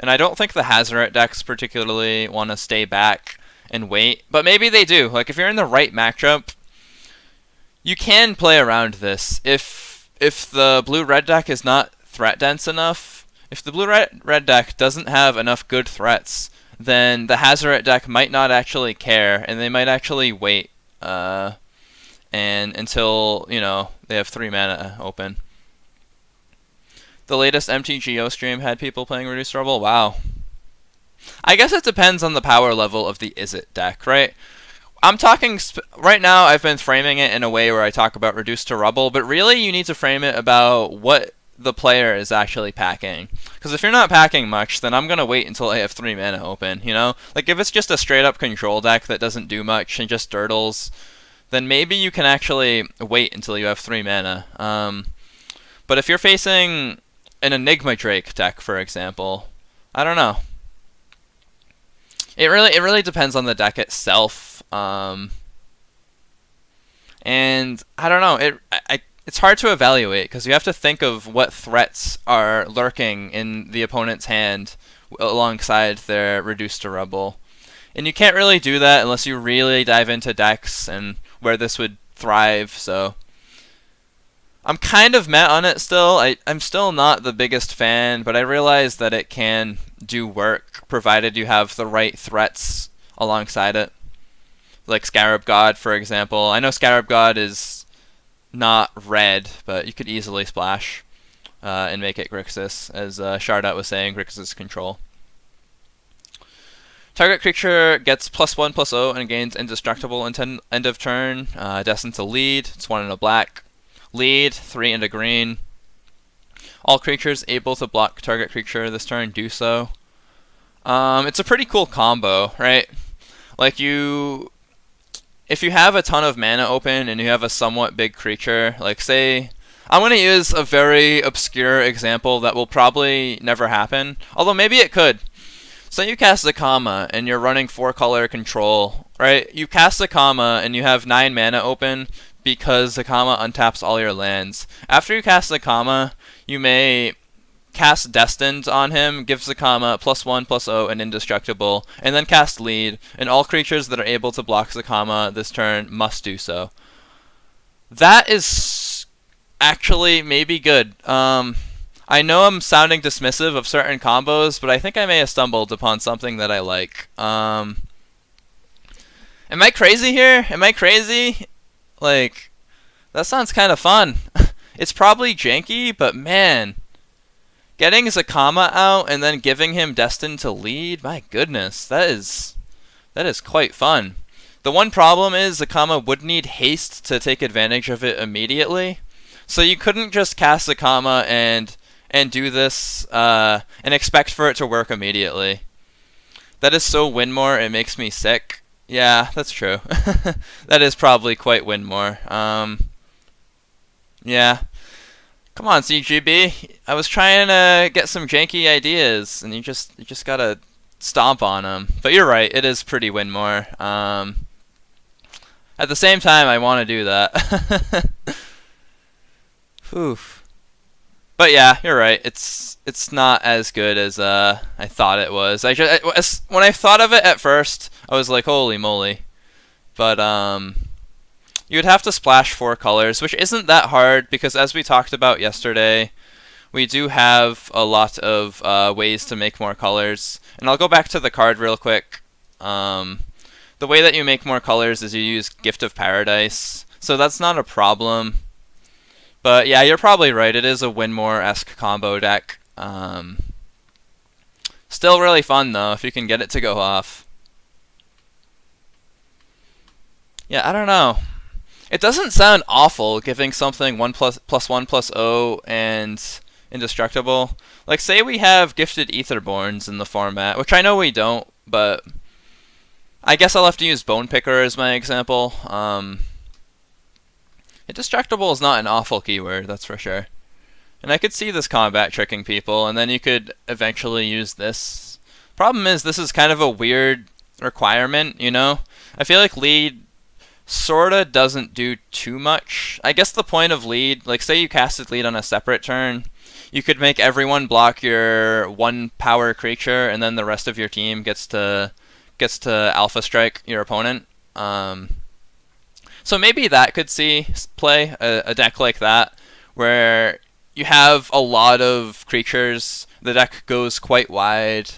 I don't think the Hazoret decks particularly want to stay back and wait. But maybe they do. Like, if you're in the right matchup, you can play around this. If the blue-red deck is not threat dense enough, if the blue-red deck doesn't have enough good threats, then the Hazoret deck might not actually care, and they might actually wait and until, they have 3 mana open. The latest MTGO stream had people playing Reduced Rubble? Wow. I guess it depends on the power level of the Izzet deck, right? I'm talking... right now, I've been framing it in a way where I talk about Reduced to Rubble, but really you need to frame it about what the player is actually packing. Because if you're not packing much, then I'm going to wait until I have 3 mana open, Like, if it's just a straight-up control deck that doesn't do much and just dirtles, then maybe you can actually wait until you have 3 mana. But if you're facing an Enigma Drake deck, for example, I don't know. It really depends on the deck itself. And I don't know. It's hard to evaluate because you have to think of what threats are lurking in the opponent's hand alongside their Reduced to Rubble. And you can't really do that unless you really dive into decks and where this would thrive, so I'm kind of meh on it still. I'm still not the biggest fan, but I realize that it can do work provided you have the right threats alongside it. Like Scarab God, for example. I know Scarab God is not red, but you could easily splash and make it Grixis, as Shardat was saying, Grixis control. Target creature gets +1/+0 and gains indestructible until end of turn. Destined to lead. It's 1 and a black. Lead, 3 and a green. All creatures able to block target creature this turn do so. It's a pretty cool combo, right? Like, if you have a ton of mana open and you have a somewhat big creature, like say, I'm going to use a very obscure example that will probably never happen, although maybe it could. Say you cast Zakama and you're running 4-color control, right? You cast Zakama and you have 9 mana open because Zakama untaps all your lands. After you cast Zakama, you may cast Destined on him, give Zakama +1/+0 and indestructible, and then cast Lead, and all creatures that are able to block Zakama this turn must do so. That is actually maybe good. I know I'm sounding dismissive of certain combos, but I think I may have stumbled upon something that I like. Am I crazy here? Am I crazy? Like, that sounds kind of fun. It's probably janky, but man, getting Zakama out and then giving him Destined to Lead, my goodness, that is quite fun. The one problem is Zakama would need haste to take advantage of it immediately, so you couldn't just cast Zakama and do this and expect for it to work immediately. That is so Winmore, it makes me sick. Yeah, that's true. That is probably quite Winmore. Yeah. Come on, CGB. I was trying to get some janky ideas, and you just gotta stomp on them. But you're right, it is pretty Winmore. At the same time, I want to do that. Oof. But yeah, you're right. It's not as good as I thought it was. When I thought of it at first, I was like, holy moly. But you would have to splash 4 colors, which isn't that hard because, as we talked about yesterday, we do have a lot of ways to make more colors. And I'll go back to the card real quick. The way that you make more colors is you use Gift of Paradise, so that's not a problem. But yeah, you're probably right. It is a Winmore-esque combo deck. Um, Still really fun though if you can get it to go off. Yeah, I don't know. It doesn't sound awful giving something 1 plus 1 plus O and indestructible. Like, say we have gifted Etherborns in the format, which I know we don't, but I guess I'll have to use Bone Picker as my example. Indestructible is not an awful keyword, that's for sure. And I could see this combat tricking people, and then you could eventually use this. Problem is, this is kind of a weird requirement, you know? I feel like lead sorta doesn't do too much. I guess the point of lead, like say you casted lead on a separate turn, you could make everyone block your 1 power creature, and then the rest of your team gets to alpha strike your opponent. So maybe that could see play, a deck like that, where you have a lot of creatures, the deck goes quite wide,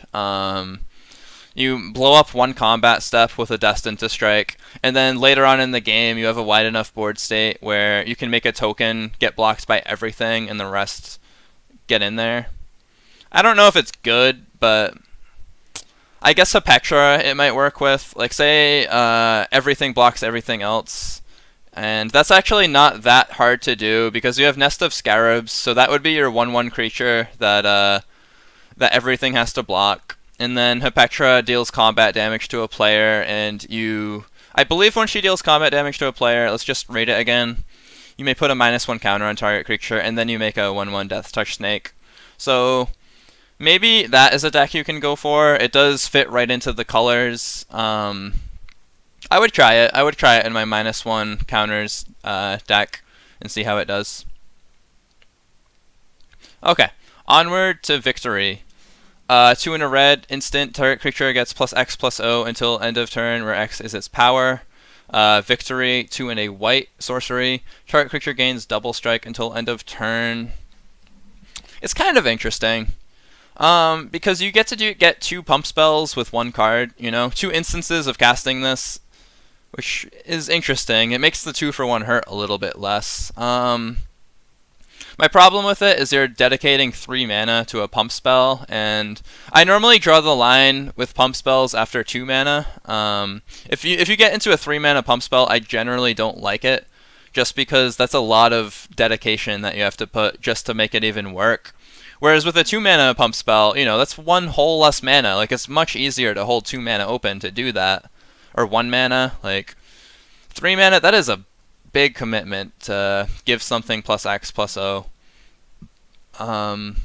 you blow up 1 combat step with a Destined to Strike, and then later on in the game you have a wide enough board state where you can make a token get blocked by everything and the rest get in there. I don't know if it's good, but I guess Hepectra it might work with. Like say everything blocks everything else. And that's actually not that hard to do because you have Nest of Scarabs, so that would be your 1/1 creature that everything has to block. And then Hepectra deals combat damage to a player, and I believe when she deals combat damage to a player, let's just rate it again. You may put a -1 counter on target creature, and then you make a 1/1 Death Touch Snake. So maybe that is a deck you can go for. It does fit right into the colors. I would try it. I would try it in my -1 counters deck and see how it does. Okay, onward to Victory. 2 in a red, instant, target creature gets +X+O until end of turn, where X is its power. Victory, 2 in a white, sorcery. Target creature gains double strike until end of turn. It's kind of interesting. Because you get to get 2 pump spells with 1 card, you know? 2 instances of casting this, which is interesting. It makes the 2 for 1 hurt a little bit less. My problem with it is you're dedicating 3 mana to a pump spell, and I normally draw the line with pump spells after 2 mana. If you get into a 3 mana pump spell, I generally don't like it, just because that's a lot of dedication that you have to put just to make it even work. Whereas with a 2 mana pump spell, you know, that's 1 whole less mana. Like, it's much easier to hold 2 mana open to do that. Or 1 mana. Like, 3 mana, that is a big commitment to give something +X+O. And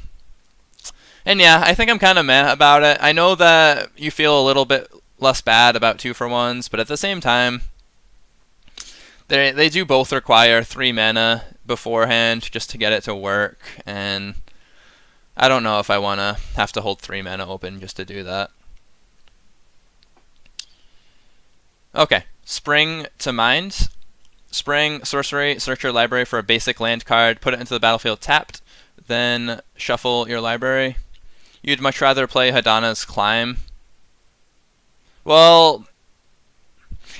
yeah, I think I'm kind of meh about it. I know that you feel a little bit less bad about 2 for 1s, but at the same time, they do both require 3 mana beforehand just to get it to work, and I don't know if I want to have to hold 3 mana open just to do that. Okay, Spring to Mind. Spring, sorcery, search your library for a basic land card, put it into the battlefield tapped, then shuffle your library. You'd much rather play Hadana's Climb. Well,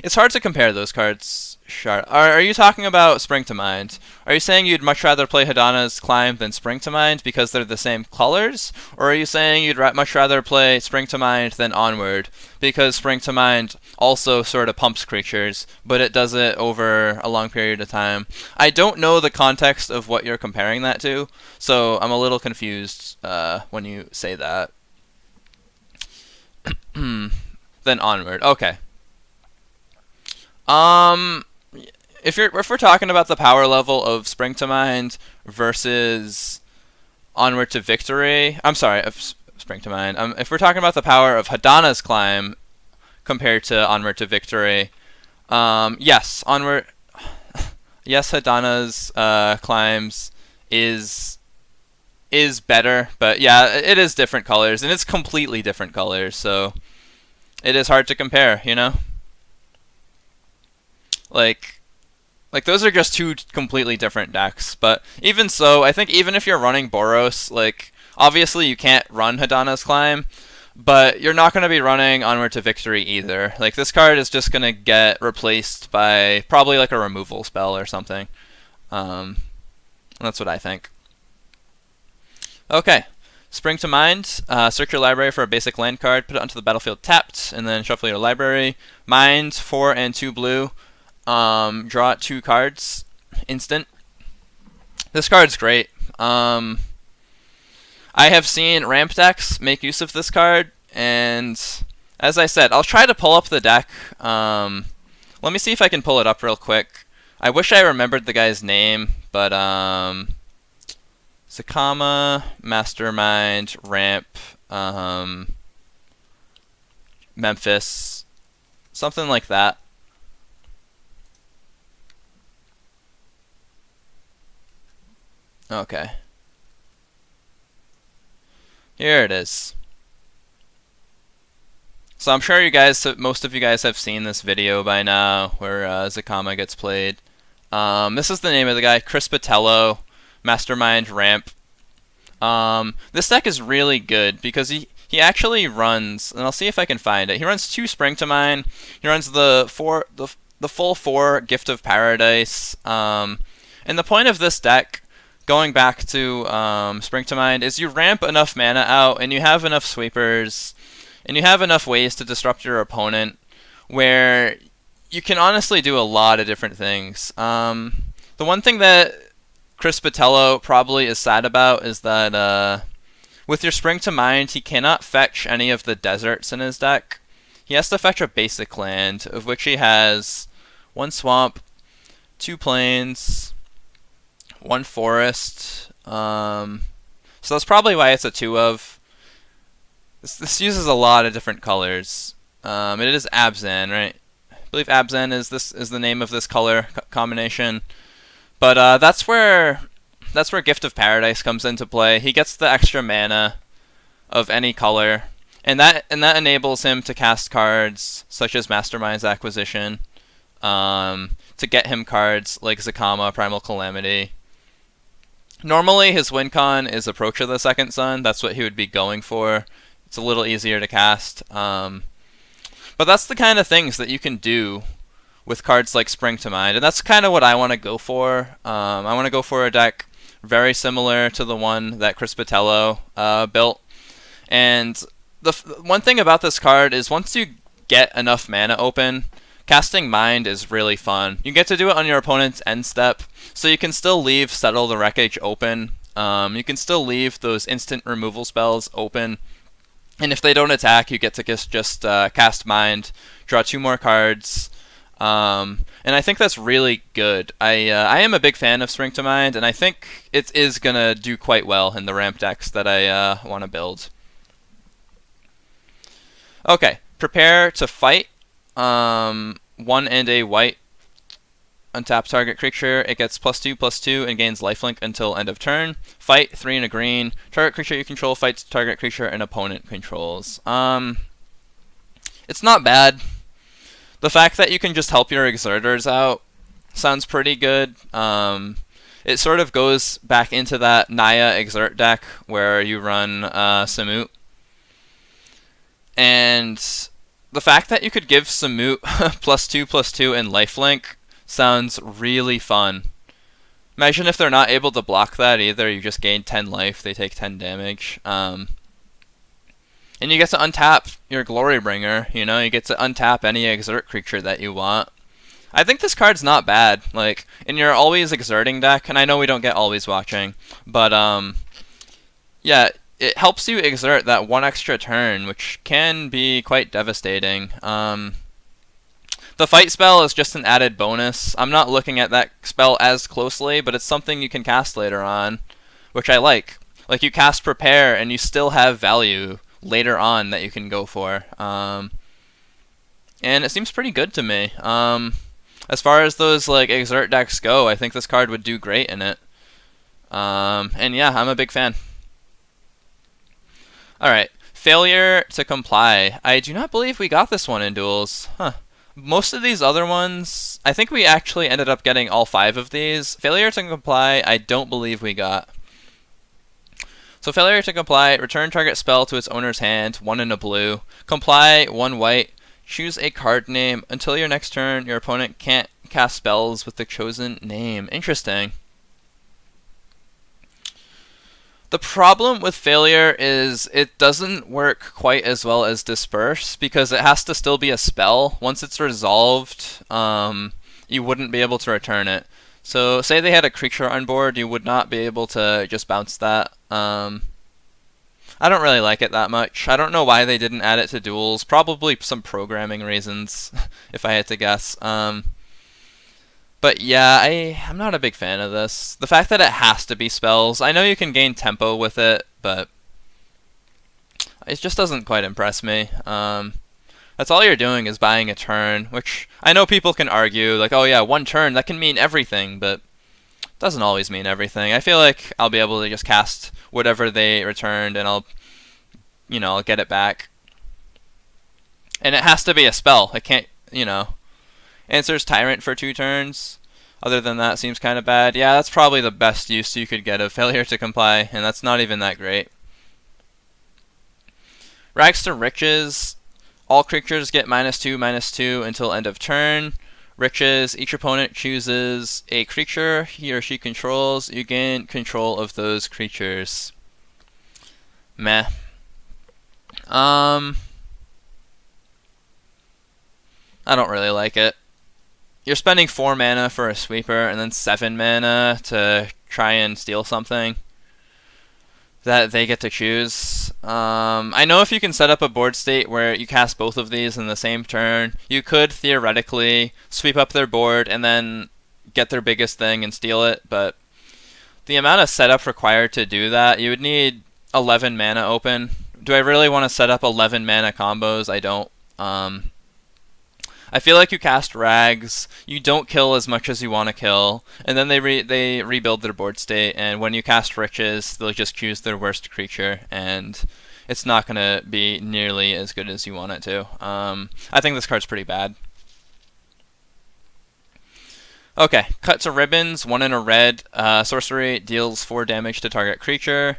it's hard to compare those cards. Are you talking about Spring to Mind? Are you saying you'd much rather play Hadana's Climb than Spring to Mind because they're the same colors? Or are you saying you'd much rather play Spring to Mind than Onward because Spring to Mind also sort of pumps creatures, but it does it over a long period of time? I don't know the context of what you're comparing that to, so I'm a little confused when you say that. Then Onward. Okay. If we're talking about the power level of Spring to Mind versus Onward to Victory, I'm sorry, Spring to Mind. If we're talking about the power of Hadana's Climb compared to Onward to Victory, yes, Onward, yes, Hadana's Climbs is better, but yeah, it is different colors, and it's completely different colors, so it is hard to compare, you know? Like those are just 2 completely different decks. But even so, I think even if you're running Boros, like, obviously you can't run Hadana's Climb, but you're not going to be running Onward to Victory either. Like, this card is just going to get replaced by probably like a removal spell or something. That's what I think. Okay, Spring to Mind, search your library for a basic land card, put it onto the battlefield tapped, and then shuffle your library. Mind, 4 and 2 blue, draw 2 cards, instant. This card's great. I have seen ramp decks make use of this card, and as I said, I'll try to pull up the deck. Let me see if I can pull it up real quick. I wish I remembered the guy's name, but Zakama, Mastermind, Ramp, Memphis, something like that. Okay. Here it is. So I'm sure you guys, most of you guys have seen this video by now where Zakama gets played. This is the name of the guy, Chris Botello, Mastermind Ramp. This deck is really good because he actually runs, and I'll see if I can find it. He runs 2 Spring to Mind. He runs the full 4 Gift of Paradise. And the point of this deck, going back to Spring to Mind, is you ramp enough mana out, and you have enough sweepers, and you have enough ways to disrupt your opponent, where you can honestly do a lot of different things. The one thing that Chris Botello probably is sad about is that with your Spring to Mind, he cannot fetch any of the deserts in his deck. He has to fetch a basic land, of which he has 1 swamp, 2 plains, 1 forest. So that's probably why it's a 2 of. This uses a lot of different colors. It is Abzan, right? I believe Abzan is the name of this color combination. But that's where Gift of Paradise comes into play. He gets the extra mana of any color, and that enables him to cast cards such as Mastermind's Acquisition, to get him cards like Zakama, Primal Calamity. Normally his win con is Approach of the Second Sun. That's what he would be going for. It's a little easier to cast. But that's the kind of things that you can do with cards like Spring to Mind, and that's kind of what I want to go for. I want to go for a deck very similar to the one that Chris Botello built. And the one thing about this card is once you get enough mana open, casting Mind is really fun. You get to do it on your opponent's end step, so you can still leave Settle the Wreckage open. You can still leave those instant removal spells open. And if they don't attack, you get to just cast Mind, draw 2 more cards. And I think that's really good. I am a big fan of Spring to Mind, and I think it is going to do quite well in the ramp decks that I want to build. Okay, prepare to fight. 1 and a white. Untap target creature. It gets +2/+2 and gains lifelink until end of turn. Fight, 3 and a green. Target creature you control fights target creature an opponent controls. It's not bad. The fact that you can just help your exerters out sounds pretty good. It sort of goes back into that Naya exert deck where you run Samut. And the fact that you could give Samut +2/+2 and lifelink sounds really fun. Imagine if they're not able to block that either. You just gain 10 life, they take 10 damage. And you get to untap your Glorybringer, you know, you get to untap any exert creature that you want. I think this card's not bad. Like, in your always exerting deck, and I know we don't get always watching, but yeah, it helps you exert that 1 extra turn, which can be quite devastating. The fight spell is just an added bonus. I'm not looking at that spell as closely, but it's something you can cast later on, which I like. Like, you cast Prepare, and you still have value later on that you can go for. And it seems pretty good to me. As far as those like exert decks go, I think this card would do great in it. And yeah, I'm a big fan. Alright, Failure to Comply. I do not believe we got this one in duels. Huh. Most of these other ones, I think we actually ended up getting all 5 of these. Failure to Comply, I don't believe we got. So Failure to Comply, return target spell to its owner's hand, 1 in a blue. Comply, 1 white. Choose a card name. Until your next turn, your opponent can't cast spells with the chosen name. Interesting. The problem with failure is it doesn't work quite as well as disperse because it has to still be a spell. Once it's resolved, you wouldn't be able to return it. So say they had a creature on board, you would not be able to just bounce that. I don't really like it that much. I don't know why they didn't add it to duels. Probably some programming reasons, if I had to guess. But yeah, I'm not a big fan of this. The fact that it has to be spells. I know you can gain tempo with it, but it just doesn't quite impress me. That's all you're doing is buying a turn, which I know people can argue, like, oh yeah, one turn, that can mean everything, but it doesn't always mean everything. I feel like I'll be able to just cast whatever they returned, and I'll get it back. And it has to be a spell. It can't, Answers Tyrant for 2 turns. Other than that, seems kind of bad. Yeah, that's probably the best use you could get of Failure to Comply, and that's not even that great. Rags to Riches. All creatures get -2/-2 until end of turn. Riches, each opponent chooses a creature he or she controls. You gain control of those creatures. Meh. I don't really like it. You're spending 4 mana for a sweeper and then 7 mana to try and steal something that they get to choose. I know if you can set up a board state where you cast both of these in the same turn, you could theoretically sweep up their board and then get their biggest thing and steal it, but the amount of setup required to do that, you would need 11 mana open. Do I really want to set up 11 mana combos? I don't. I feel like you cast Rags, you don't kill as much as you want to kill, and then they rebuild their board state, and when you cast Riches, they'll just choose their worst creature, and it's not going to be nearly as good as you want it to. I think this card's pretty bad. Okay, Cut to Ribbons, 1 in a red. Sorcery deals 4 damage to target creature.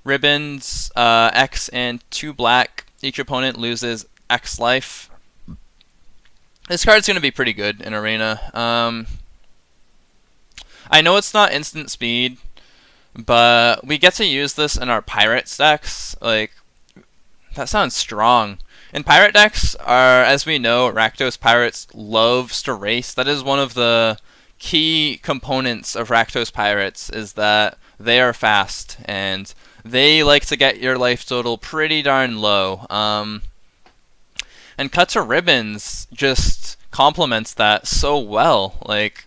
Ribbons, X and 2 black. Each opponent loses X life. This card's going to be pretty good in Arena. I know it's not instant speed, but we get to use this in our pirate decks. Like, that sounds strong. And pirate decks are, as we know, Rakdos Pirates loves to race. That is one of the key components of Rakdos Pirates, is that they are fast, and they like to get your life total pretty darn low. And Cut to Ribbons just complements that so well. Like,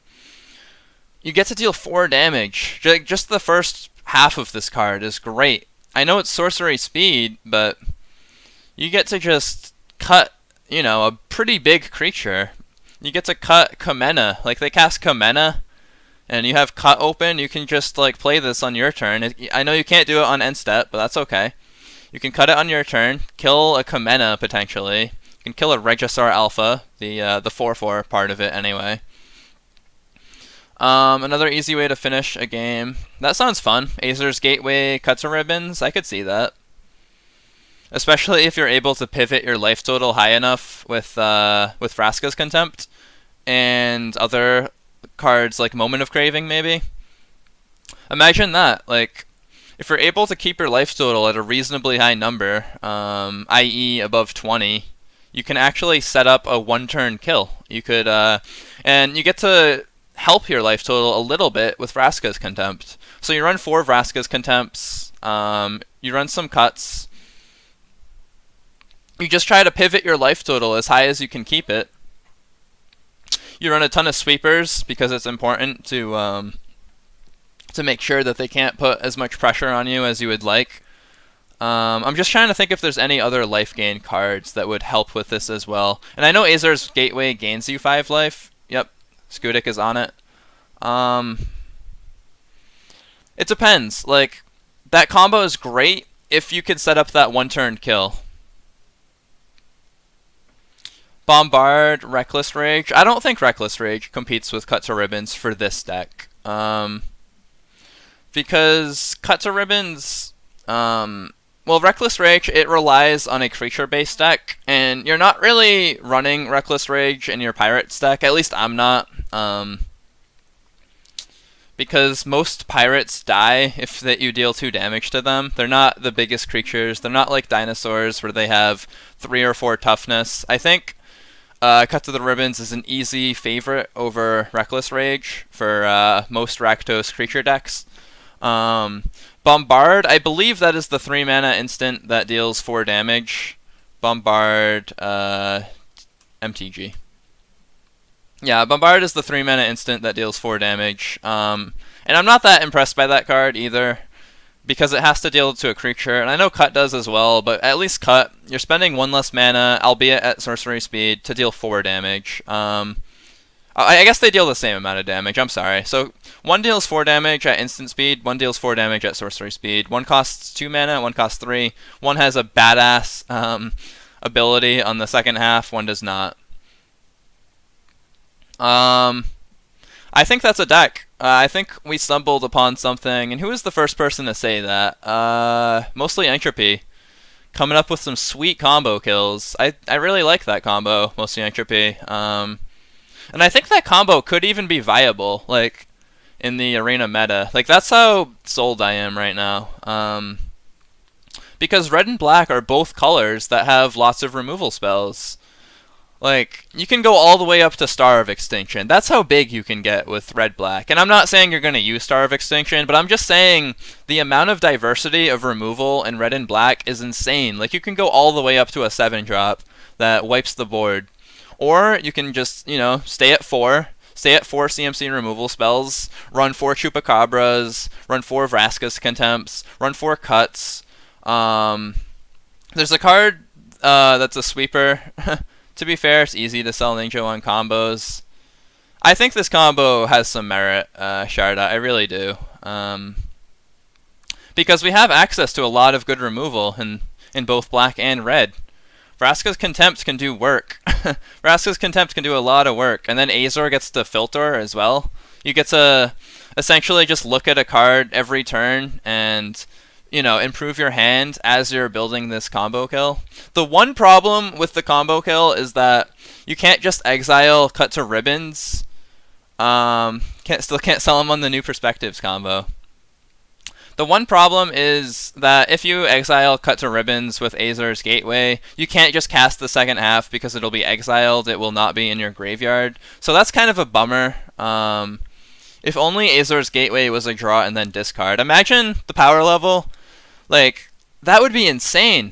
you get to deal 4 damage. Just the first half of this card is great. I know it's sorcery speed, but you get to just cut, a pretty big creature. You get to cut Kamena. Like, they cast Kamena, and you have Cut open. You can just, play this on your turn. I know you can't do it on end step, but that's okay. You can cut it on your turn, kill a Kamena, potentially. You can kill a Regisaur Alpha, the 4/4 part of it anyway. Another easy way to finish a game. That sounds fun. Azer's Gateway, Cut to Ribbons, I could see that. Especially if you're able to pivot your life total high enough with Vraska's Contempt and other cards like Moment of Craving, maybe. Imagine that, if you're able to keep your life total at a reasonably high number, i.e. above 20, you can actually set up a 1-turn kill. You could, and you get to help your life total a little bit with Vraska's Contempt. So you run 4 Vraska's Contempts, you run some cuts, you just try to pivot your life total as high as you can keep it. You run a ton of sweepers, because it's important to make sure that they can't put as much pressure on you as you would like. I'm just trying to think if there's any other life gain cards that would help with this as well. And I know Azer's Gateway gains you 5 life. Yep, Skudik is on it. It depends. That combo is great if you could set up that 1-turn kill. Bombard, Reckless Rage. I don't think Reckless Rage competes with Cut to Ribbons for this deck. Because Cut to Ribbons... Reckless Rage, it relies on a creature-based deck, and you're not really running Reckless Rage in your Pirates deck. At least I'm not. because most pirates die if that you deal 2 damage to them. They're not the biggest creatures. They're not like dinosaurs where they have 3 or 4 toughness. I think Cut to the Ribbons is an easy favorite over Reckless Rage for most Rakdos creature decks. Bombard, I believe that is the 3 mana instant that deals 4 damage. Bombard, MTG. Yeah, Bombard is the 3 mana instant that deals 4 damage. And I'm not that impressed by that card either, because it has to deal to a creature, and I know Cut does as well, but at least Cut, you're spending 1 less mana, albeit at sorcery speed, to deal 4 damage. I guess they deal the same amount of damage, I'm sorry. So 1 deals 4 damage at instant speed, 1 deals 4 damage at sorcery speed. 1 costs 2 mana, 1 costs 3. 1 has a badass ability on the second half, 1 does not. I think that's a deck. I think we stumbled upon something, and who was the first person to say that? Mostly Entropy. Coming up with some sweet combo kills. I really like that combo, Mostly Entropy. And I think that combo could even be viable, like, in the arena meta. Like, that's how sold I am right now. Because red and black are both colors that have lots of removal spells. Like, you can go all the way up to Star of Extinction. That's how big you can get with red-black. And I'm not saying you're going to use Star of Extinction, but I'm just saying the amount of diversity of removal in red and black is insane. Like, you can go all the way up to a 7-drop that wipes the board. Or you can just, you know, stay at 4 CMC removal spells, run 4 Chupacabras, run 4 Vraska's Contempts, run 4 Cuts. There's a card that's a sweeper. To be fair, it's easy to sell Ninja on combos. I think this combo has some merit, Sharda. I really do. Because we have access to a lot of good removal in both black and red. Vraska's Contempt can do work. Vraska's Contempt can do a lot of work. And then Azor gets to filter as well. You get to essentially just look at a card every turn and, you know, improve your hand as you're building this combo kill. The one problem with the combo kill is that you can't just exile Cut to Ribbons. Still can't sell them on the New Perspectives combo. The one problem is that if you exile Cut to Ribbons with Azor's Gateway, you can't just cast the second half because it'll be exiled. It will not be in your graveyard. So that's kind of a bummer. If only Azor's Gateway was a draw and then discard. Imagine the power level. Like, that would be insane.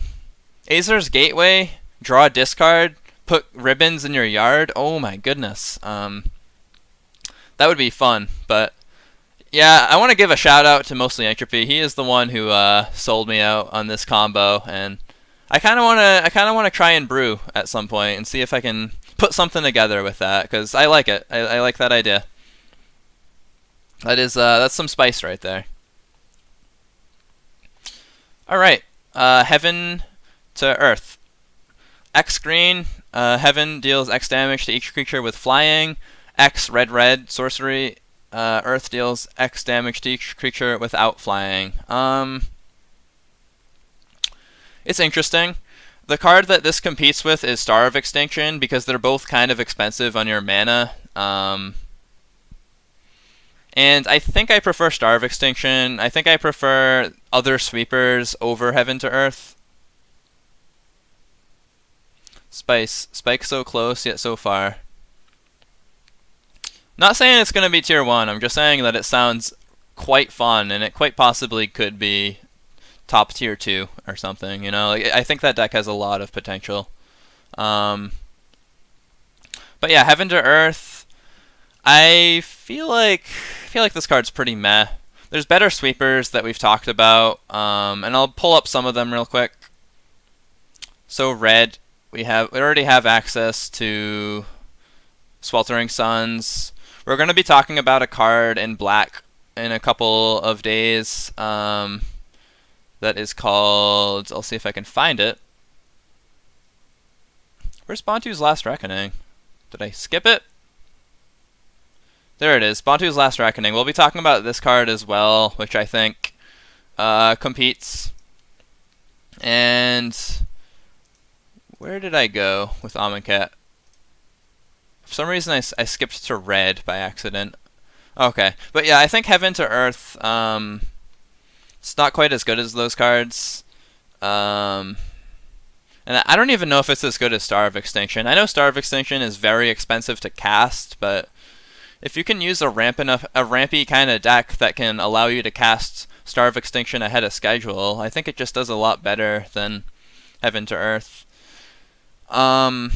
Azor's Gateway, draw discard, put Ribbons in your yard. Oh my goodness. That would be fun, but yeah, I want to give a shout out to Mostly Entropy. He is the one who sold me out on this combo, and I kind of want to try and brew at some point and see if I can put something together with that, because I like it. I like that idea. That's some spice right there. All right, Heaven to Earth. X green. Heaven deals X damage to each creature with flying. X red sorcery. Earth deals X damage to each creature without flying. It's interesting. The card that this competes with is Star of Extinction because they're both kind of expensive on your mana. And I think I prefer Star of Extinction. I think I prefer other sweepers over Heaven to Earth. Spike so close, yet so far. Not saying it's going to be tier 1, I'm just saying that it sounds quite fun, and it quite possibly could be top tier 2 or something, you know? Like, I think that deck has a lot of potential. But yeah, Heaven to Earth, I feel like this card's pretty meh. There's better sweepers that we've talked about, and I'll pull up some of them real quick. So red, we already have access to Sweltering Suns. We're going to be talking about a card in black in a couple of days that is called, I'll see if I can find it. Where's Bantu's Last Reckoning? Did I skip it? There it is, Bantu's Last Reckoning. We'll be talking about this card as well, which I think competes. And where did I go with Amonkhet? For some reason I skipped to red by accident. Okay, but yeah, I think Heaven to Earth, it's not quite as good as those cards. Um, and I don't even know if it's as good as Star of Extinction. I know Star of Extinction is very expensive to cast, but if you can use a rampy kind of deck that can allow you to cast Star of Extinction ahead of schedule, I think it just does a lot better than Heaven to Earth. And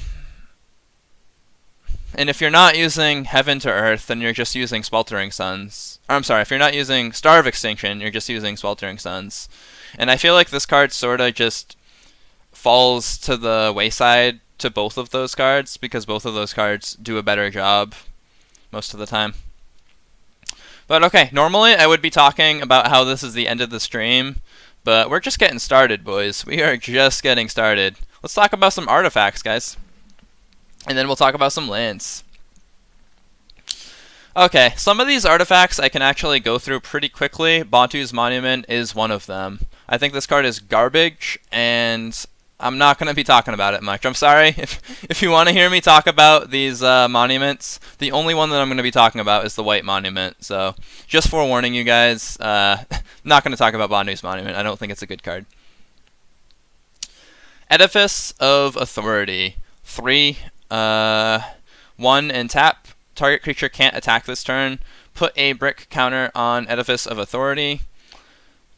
if you're not using Heaven to Earth, then you're just using Sweltering Suns. Or, I'm sorry, if you're not using Star of Extinction, you're just using Sweltering Suns. And I feel like this card sort of just falls to the wayside to both of those cards, because both of those cards do a better job most of the time. But okay, normally I would be talking about how this is the end of the stream, but we're just getting started, boys. We are just getting started. Let's talk about some artifacts, guys. And then we'll talk about some lands. Okay, some of these artifacts I can actually go through pretty quickly. Bantu's Monument is one of them. I think this card is garbage, and I'm not going to be talking about it much. I'm sorry. If you want to hear me talk about these monuments, the only one that I'm going to be talking about is the White Monument. So, just forewarning you guys, not going to talk about Bantu's Monument. I don't think it's a good card. Edifice of Authority. 3, 1 and tap. Target creature can't attack this turn. Put a brick counter on Edifice of Authority.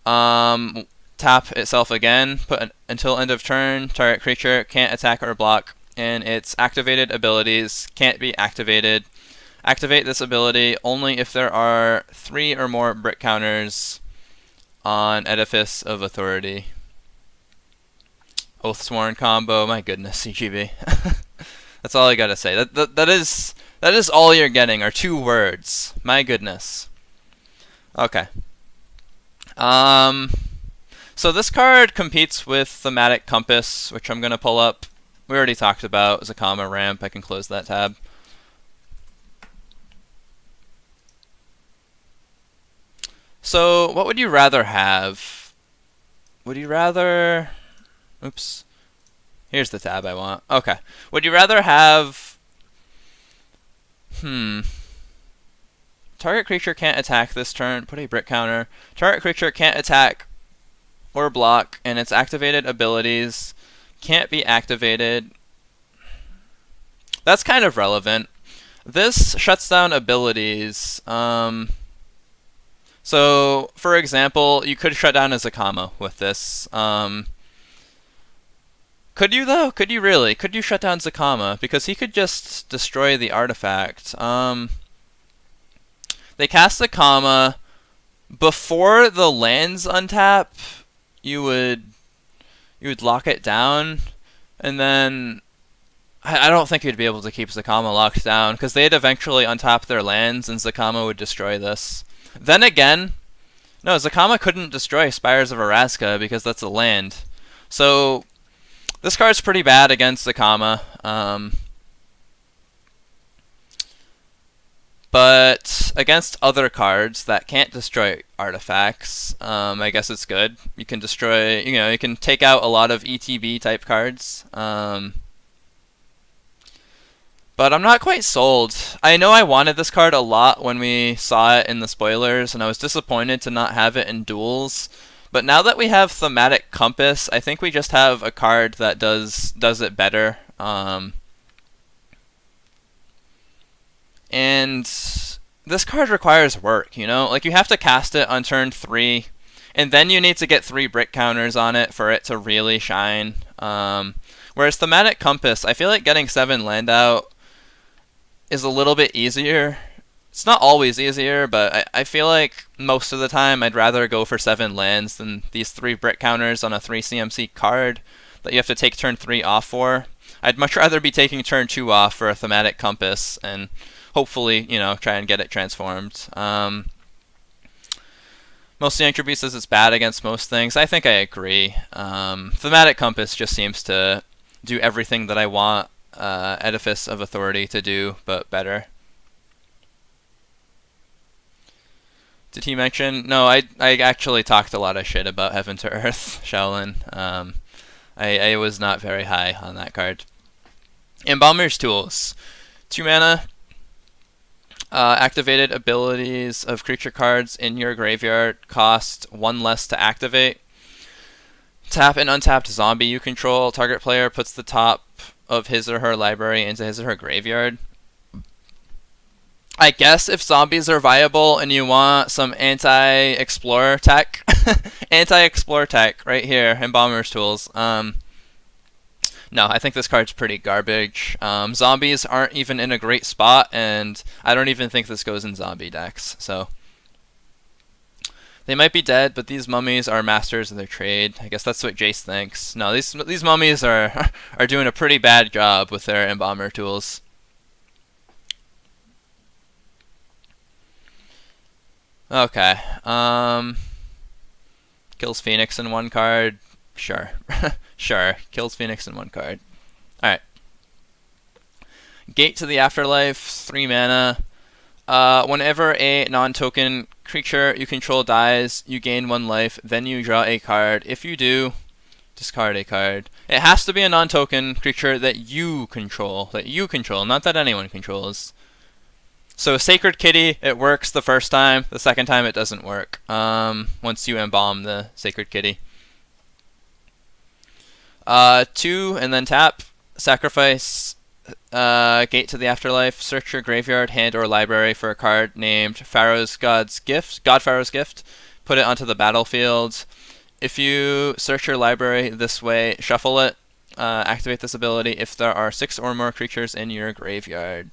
Tap itself again. Until end of turn. Target creature can't attack or block. And its activated abilities can't be activated. Activate this ability only if there are 3 or more brick counters on Edifice of Authority. Oathsworn combo. My goodness, CGB. That's all I gotta say. That is all you're getting, are 2 words. My goodness. Okay. So this card competes with Thematic Compass, which I'm gonna pull up. We already talked about Zakama Ramp. I can close that tab. So what would you rather have? Would you rather... Oops. Here's the tab I want. Okay. Would you rather have... Target creature can't attack this turn. Put a brick counter. Target creature can't attack or block, and its activated abilities can't be activated. That's kind of relevant. This shuts down abilities. So, for example, you could shut down a Zakama with this. Could you, though? Could you really? Could you shut down Zakama? Because he could just destroy the artifact. They cast Zakama. Before the lands untap, you would lock it down, and then I don't think you'd be able to keep Zakama locked down, because they'd eventually untap their lands, and Zakama would destroy this. Then again, no, Zakama couldn't destroy Spires of Araska, because that's a land. So this card's pretty bad against Zakama. But against other cards that can't destroy artifacts, I guess it's good. You can destroy, you can take out a lot of ETB type cards. But I'm not quite sold. I know I wanted this card a lot when we saw it in the spoilers, and I was disappointed to not have it in duels. But now that we have Thematic Compass, I think we just have a card that does it better. And this card requires work, Like, you have to cast it on turn 3, and then you need to get 3 brick counters on it for it to really shine. Whereas Thematic Compass, I feel like getting 7 land out is a little bit easier. It's not always easier, but I feel like most of the time I'd rather go for 7 lands than these 3 brick counters on a 3 CMC card that you have to take turn 3 off for. I'd much rather be taking turn 2 off for a Thematic Compass and hopefully, try and get it transformed. Mostly Entropy says it's bad against most things. I think I agree. Thematic Compass just seems to do everything that I want Edifice of Authority to do, but better. Did he mention? No, I actually talked a lot of shit about Heaven to Earth, Shaolin. I was not very high on that card. Embalmer's Tools. 2 mana. Activated abilities of creature cards in your graveyard cost 1 less to activate. Tap an untapped zombie you control. Target player puts the top of his or her library into his or her graveyard. I guess if zombies are viable and you want some anti-explorer tech, anti-explorer tech right here in Bomber's Tools. No, I think this card's pretty garbage. Zombies aren't even in a great spot, and I don't even think this goes in zombie decks. So they might be dead, but these mummies are masters of their trade. I guess that's what Jace thinks. No, these mummies are are doing a pretty bad job with their Embomber Tools. Okay. Kills Phoenix in 1 card. Sure. Sure. Kills Phoenix in 1 card. Alright. Gate to the Afterlife, 3 mana. Whenever a non-token creature you control dies, you gain 1 life, then you draw a card. If you do, discard a card. It has to be a non-token creature that you control. Not that anyone controls. So Sacred Kitty, it works the first time. The second time it doesn't work. Once you embalm the Sacred Kitty. 2 and then tap. Sacrifice Gate to the Afterlife. Search your graveyard, hand, or library for a card named God Pharaoh's Gift. Put it onto the battlefield. If you search your library this way, shuffle it. Activate this ability if there are 6 or more creatures in your graveyard.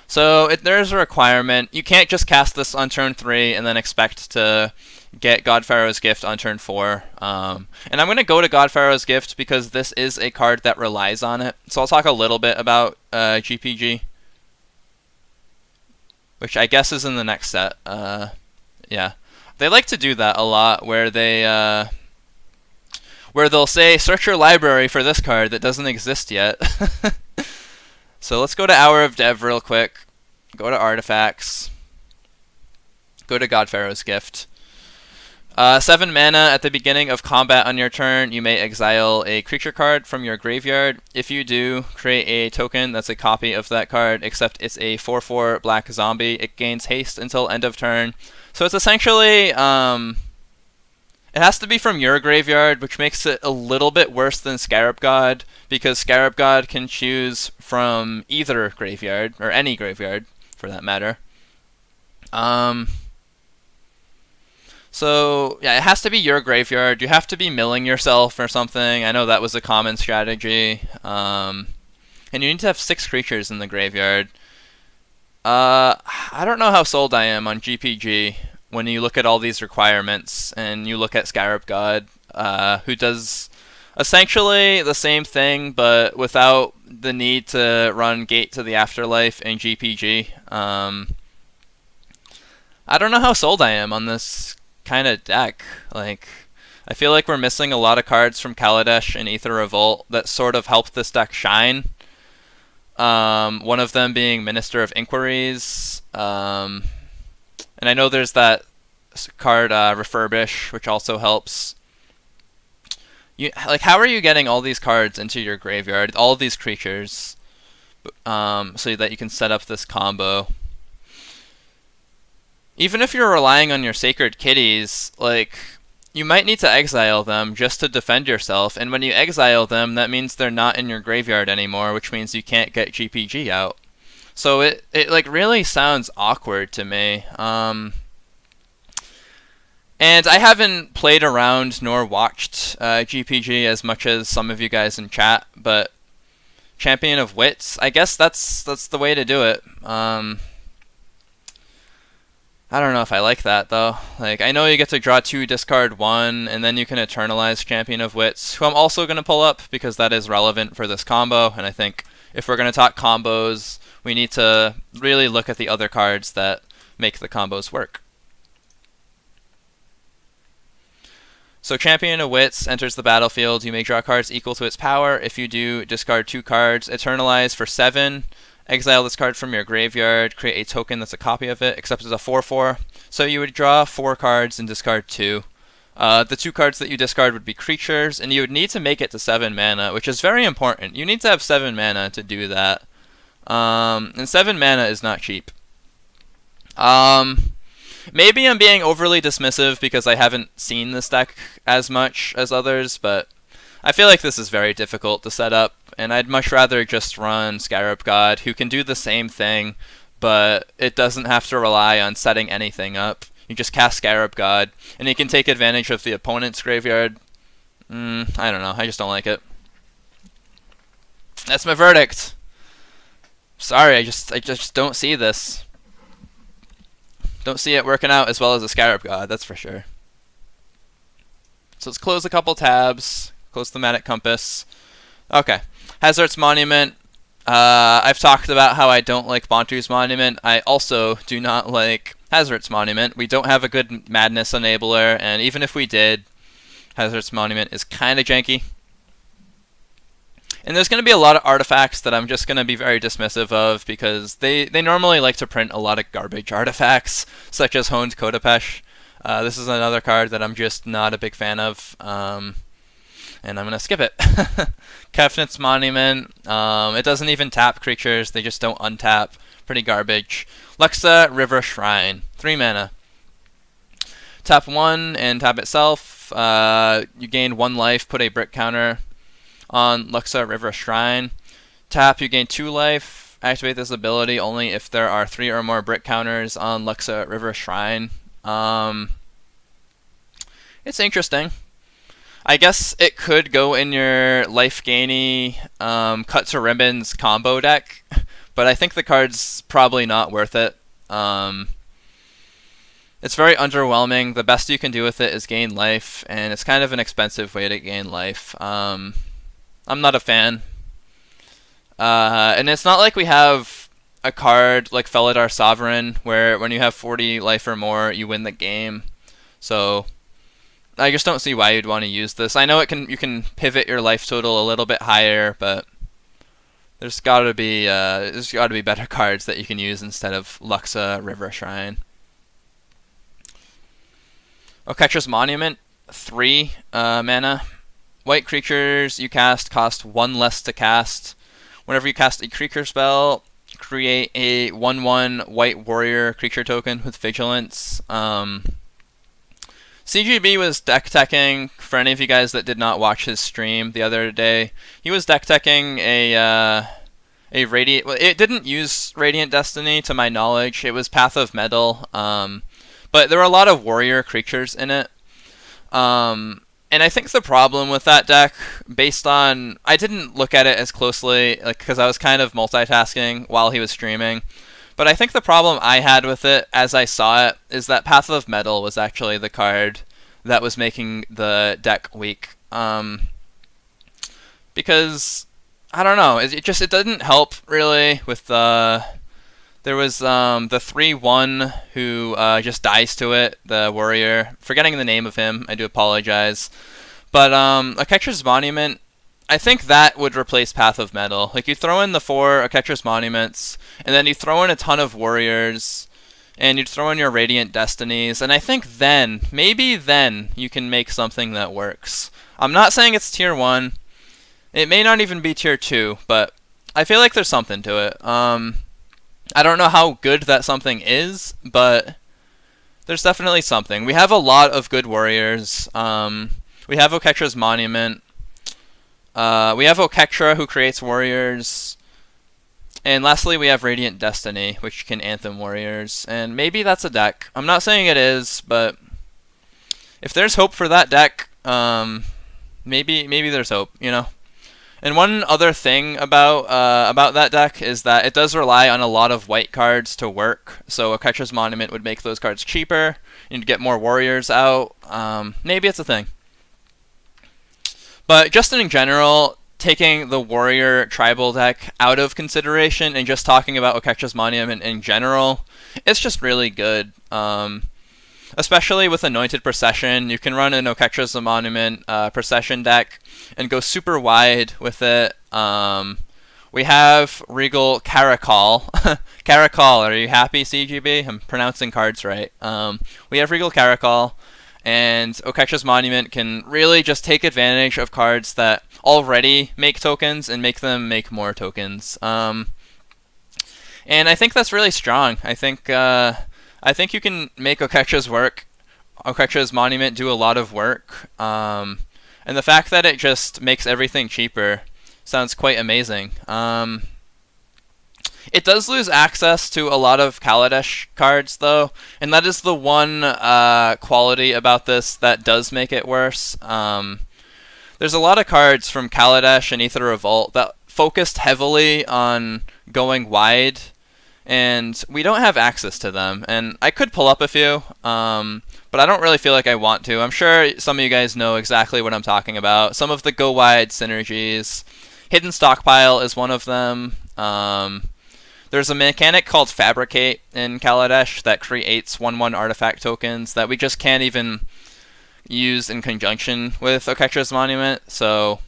So there's a requirement. You can't just cast this on turn 3 and then expect to get God Pharaoh's Gift on turn 4. And I'm going to go to God Pharaoh's Gift because this is a card that relies on it. So I'll talk a little bit about GPG, which I guess is in the next set. Yeah, they like to do that a lot, where they'll say search your library for this card that doesn't exist yet. So let's go to Hour of Dev real quick. Go to Artifacts. Go to God Pharaoh's Gift. 7 mana at the beginning of combat on your turn. You may exile a creature card from your graveyard. If you do, create a token that's a copy of that card, except it's a 4/4 black zombie. It gains haste until end of turn. So it's essentially... it has to be from your graveyard, which makes it a little bit worse than Scarab God, because Scarab God can choose from either graveyard, or any graveyard, for that matter. So, yeah, it has to be your graveyard. You have to be milling yourself or something. I know that was a common strategy. And you need to have 6 creatures in the graveyard. I don't know how sold I am on GPG when you look at all these requirements and you look at Scarab God, who does essentially the same thing, but without the need to run Gate to the Afterlife in GPG. I don't know how sold I am on this kind of deck. Like, I feel like we're missing a lot of cards from Kaladesh and Aether Revolt that sort of helped this deck shine. One of them being Minister of Inquiries. And I know there's that card Refurbish, which also helps. How are you getting all these cards into your graveyard, all of these creatures, so that you can set up this combo? Even if you're relying on your Sacred Kitties, like, you might need to exile them just to defend yourself, and when you exile them, that means they're not in your graveyard anymore, which means you can't get GPG out. So it like really sounds awkward to me. And I haven't played around nor watched GPG as much as some of you guys in chat, but Champion of Wits, I guess that's the way to do it. I don't know if I like that, though. Like, I know you get to draw 2, discard 1, and then you can Eternalize Champion of Wits, who I'm also going to pull up because that is relevant for this combo, and I think if we're going to talk combos, we need to really look at the other cards that make the combos work. So Champion of Wits enters the battlefield. You may draw cards equal to its power. If you do, discard 2 cards, Eternalize for 7, exile this card from your graveyard, create a token that's a copy of it, except it's a 4/4. So you would draw 4 cards and discard 2. The 2 cards that you discard would be creatures, and you would need to make it to 7 mana, which is very important. You need to have 7 mana to do that. And 7 mana is not cheap. Um, Maybe I'm being overly dismissive because I haven't seen this deck as much as others, but I feel like this is very difficult to set up, and I'd much rather just run Scarab God, who can do the same thing, but it doesn't have to rely on setting anything up. You just cast Scarab God, and he can take advantage of the opponent's graveyard. I don't know. I just don't like it. That's my verdict. Sorry, I just don't see this. Don't see it working out as well as a Scarab God, that's for sure. So let's close a couple tabs. Close Thematic Compass. Okay. Hazard's Monument. I've talked about how I don't like Bontu's Monument. I also do not like Hazard's Monument. We don't have a good Madness enabler, and even if we did, Hazard's Monument is kind of janky. And there's going to be a lot of artifacts that I'm just going to be very dismissive of because they normally like to print a lot of garbage artifacts, such as Honed Kodapesh. This is another card that I'm just not a big fan of, and I'm going to skip it. Kefnit's Monument. It doesn't even tap creatures, they just don't untap. Pretty garbage. Luxa River Shrine. 3 mana. Tap 1 and tap itself. You gain 1 life, put a brick counter on Luxa River Shrine. Tap, you gain 2 life. Activate this ability only if there are 3 or more brick counters on Luxa River Shrine. It's interesting. I guess it could go in your life gainy cut to ribbons combo deck, but I think the card's probably not worth it. It's very underwhelming. The best you can do with it is gain life, and it's kind of an expensive way to gain life. I'm not a fan. And it's not like we have a card like Felidar Sovereign, where when you have 40 life or more, you win the game. So I just don't see why you'd want to use this. I know you can pivot your life total a little bit higher, but there's got to be better cards that you can use instead of Luxa River Shrine. Oketra's Monument, 3 mana. White creatures you cast cost 1 less to cast. Whenever you cast a creature spell, create a 1/1 white warrior creature token with vigilance. CGB was deck teching. For any of you guys that did not watch his stream the other day, he was deck teching a Radiant. Well, it didn't use Radiant Destiny to my knowledge. It was Path of Metal. But there were a lot of warrior creatures in it. And I think the problem with that deck, based on... I didn't look at it as closely, because I was kind of multitasking while he was streaming. But I think the problem I had with it, as I saw it, is that Path of Metal was actually the card that was making the deck weak. Because, I don't know, it didn't help, really, with the... There was the 3/1 who just dies to it, the warrior. Forgetting the name of him, I do apologize. But Oketra's Monument, I think that would replace Path of Metal. Like, you throw in the 4 Oketra's Monuments, and then you throw in a ton of warriors, and you throw in your Radiant Destinies, and I think then, maybe then, you can make something that works. I'm not saying it's tier 1. It may not even be tier 2, but I feel like there's something to it. I don't know how good that something is, but there's definitely something. We have a lot of good warriors. We have Oketra's Monument. We have Oketra, who creates warriors. And lastly, we have Radiant Destiny, which can Anthem warriors. And maybe that's a deck. I'm not saying it is, but if there's hope for that deck, maybe there's hope, you know? And one other thing about that deck is that it does rely on a lot of white cards to work. So Oketra's Monument would make those cards cheaper. You'd get more warriors out. Maybe it's a thing. But just in general, taking the warrior tribal deck out of consideration and just talking about Oketra's Monument in general, it's just really good. Especially with Anointed Procession, you can run an Oketra's Monument Procession deck and go super wide with it. We have Regal Caracal. Caracal, are you happy, CGB? I'm pronouncing cards right. We have Regal Caracal, and Oketra's Monument can really just take advantage of cards that already make tokens and make them make more tokens. And I think that's really strong. I think I think you can make Oketcha's Monument do a lot of work, and the fact that it just makes everything cheaper sounds quite amazing. It does lose access to a lot of Kaladesh cards, though, and that is the one quality about this that does make it worse. There's a lot of cards from Kaladesh and Aether Revolt that focused heavily on going wide, and we don't have access to them. And I could pull up a few, but I don't really feel like I want to. I'm sure some of you guys know exactly what I'm talking about. Some of the go wide synergies. Hidden Stockpile is one of them. There's a mechanic called Fabricate in Kaladesh that creates 1/1 artifact tokens that we just can't even use in conjunction with Oketcha's Monument. So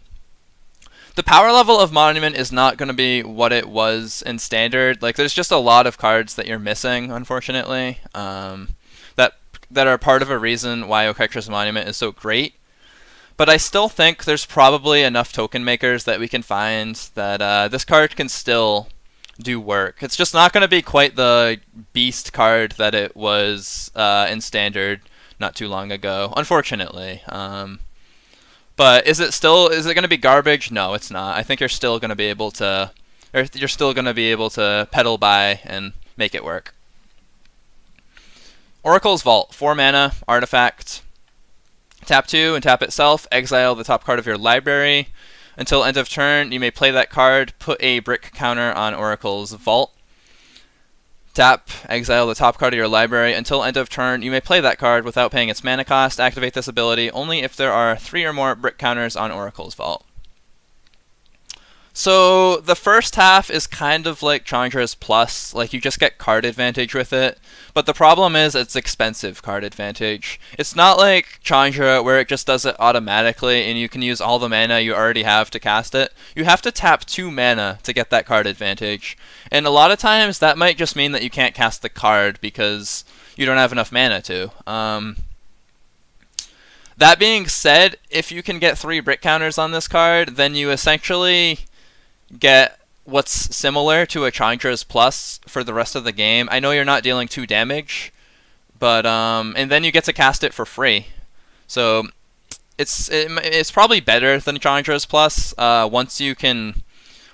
the power level of Monument is not going to be what it was in Standard. Like, there's just a lot of cards that you're missing, unfortunately, that are part of a reason why Oketcha's Monument is so great. But I still think there's probably enough token makers that we can find that this card can still do work. It's just not going to be quite the beast card that it was in Standard not too long ago, unfortunately. But is it going to be garbage? No, it's not. I think you're still going to be able to pedal by and make it work. Oracle's Vault, 4 mana, artifact. Tap 2 and tap itself, exile the top card of your library. Until end of turn, you may play that card, put a brick counter on Oracle's Vault. Tap, exile the top card of your library. Until end of turn, you may play that card without paying its mana cost. Activate this ability only if there are 3 or more brick counters on Oracle's Vault. So the first half is kind of like Chandra's Plus, like you just get card advantage with it, but the problem is it's expensive card advantage. It's not like Chandra where it just does it automatically and you can use all the mana you already have to cast it. You have to tap 2 mana to get that card advantage, and a lot of times that might just mean that you can't cast the card because you don't have enough mana to. That being said, if you can get 3 brick counters on this card, then you essentially get what's similar to a Chandra's Plus for the rest of the game. I know you're not dealing 2 damage, but and then you get to cast it for free. So it's probably better than Chandra's Plus once you can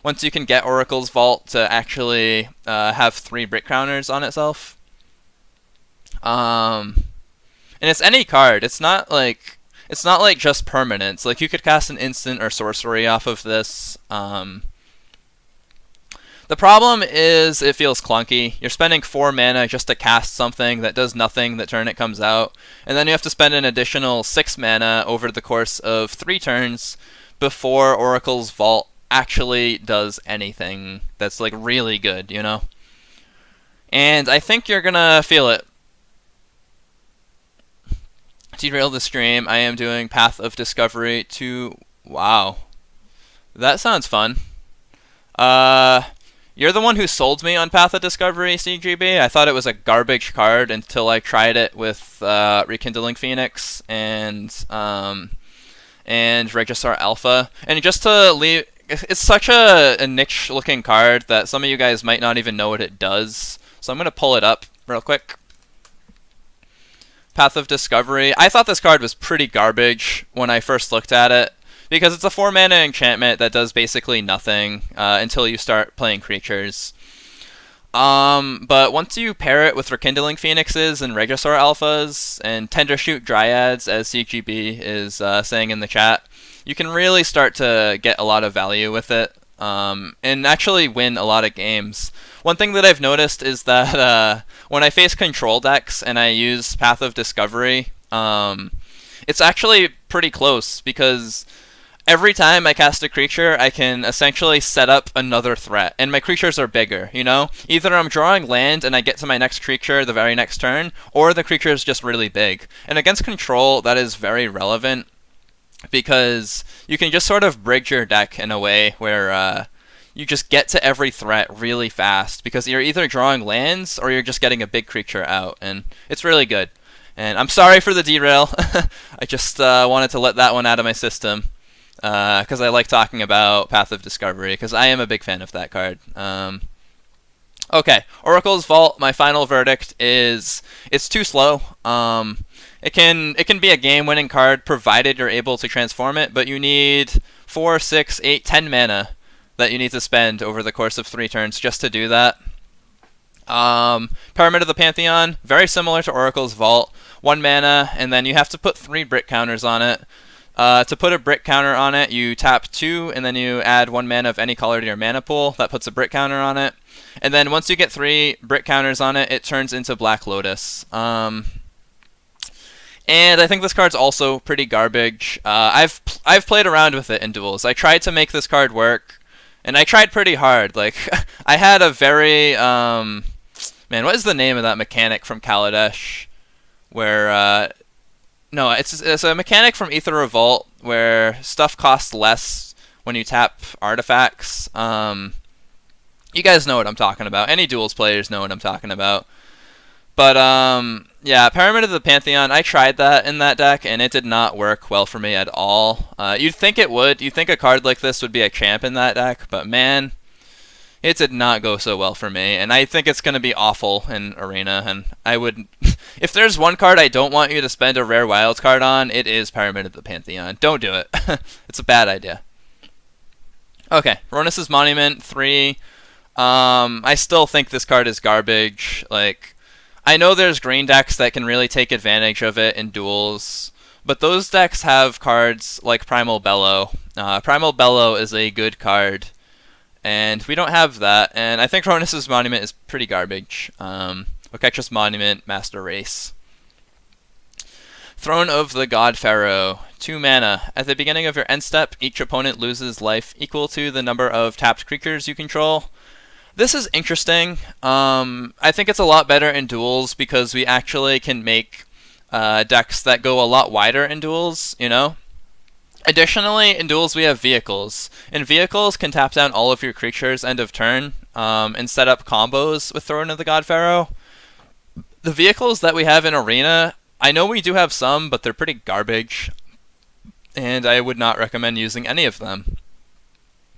get Oracle's Vault to actually have 3 brick counters on itself. And it's any card. It's not like just permanents. Like, you could cast an instant or sorcery off of this. The problem is it feels clunky. You're spending 4 mana just to cast something that does nothing the turn it comes out, and then you have to spend an additional 6 mana over the course of 3 turns before Oracle's Vault actually does anything that's like really good, you know? And I think you're gonna feel it. To derail the stream, I am doing Path of Discovery 2. Wow. That sounds fun. You're the one who sold me on Path of Discovery, CGB. I thought it was a garbage card until I tried it with Rekindling Phoenix and Registar Alpha. And just to leave, it's such a niche-looking card that some of you guys might not even know what it does. So I'm going to pull it up real quick. Path of Discovery. I thought this card was pretty garbage when I first looked at it, because it's a 4 mana enchantment that does basically nothing until you start playing creatures. But once you pair it with Rekindling Phoenixes and Registar Alphas and Tendershoot Dryads, as CGB is saying in the chat, you can really start to get a lot of value with it and actually win a lot of games. One thing that I've noticed is that when I face control decks and I use Path of Discovery, it's actually pretty close, because every time I cast a creature, I can essentially set up another threat, and my creatures are bigger, you know? Either I'm drawing land and I get to my next creature the very next turn, or the creature is just really big. And against control, that is very relevant, because you can just sort of bridge your deck in a way where you just get to every threat really fast, because you're either drawing lands or you're just getting a big creature out, and it's really good. And I'm sorry for the derail. I just wanted to let that one out of my system, because I like talking about Path of Discovery, because I am a big fan of that card. Okay, Oracle's Vault. My final verdict is it's too slow. It can be a game-winning card provided you're able to transform it, but you need 4, 6, 8, 10 mana that you need to spend over the course of 3 turns just to do that. Pyramid of the Pantheon, very similar to Oracle's Vault. 1 mana, and then you have to put 3 brick counters on it. To put a brick counter on it, you tap 2, and then you add 1 mana of any color to your mana pool. That puts a brick counter on it. And then once you get 3 brick counters on it, it turns into Black Lotus. And I think this card's also pretty garbage. I've played around with it in duels. I tried to make this card work, and I tried pretty hard. Like, I had a very man, what is the name of that mechanic from Kaladesh? Where no, it's a mechanic from Aether Revolt where stuff costs less when you tap artifacts. You guys know what I'm talking about. Any duels players know what I'm talking about. But yeah, Pyramid of the Pantheon, I tried that in that deck, and it did not work well for me at all. You'd think it would. You'd think a card like this would be a champ in that deck, but man, it did not go so well for me. And I think it's going to be awful in Arena, and I would... if there's one card I don't want you to spend a rare wild card on, it is Pyramid of the Pantheon. Don't do it. It's a bad idea. Okay, Ronus' Monument, 3. I still think this card is garbage. Like, I know there's green decks that can really take advantage of it in duels, but those decks have cards like Primal Bellow. Primal Bellow is a good card, and we don't have that, and I think Ronus' Monument is pretty garbage. Oketch's Monument, Master Race. Throne of the God Pharaoh, 2 mana. At the beginning of your end step, each opponent loses life equal to the number of tapped creatures you control. This is interesting. I think it's a lot better in duels because we actually can make decks that go a lot wider in duels, you know? Additionally, in duels we have vehicles. And vehicles can tap down all of your creatures end of turn and set up combos with Throne of the God Pharaoh. The vehicles that we have in Arena, I know we do have some, but they're pretty garbage. And I would not recommend using any of them.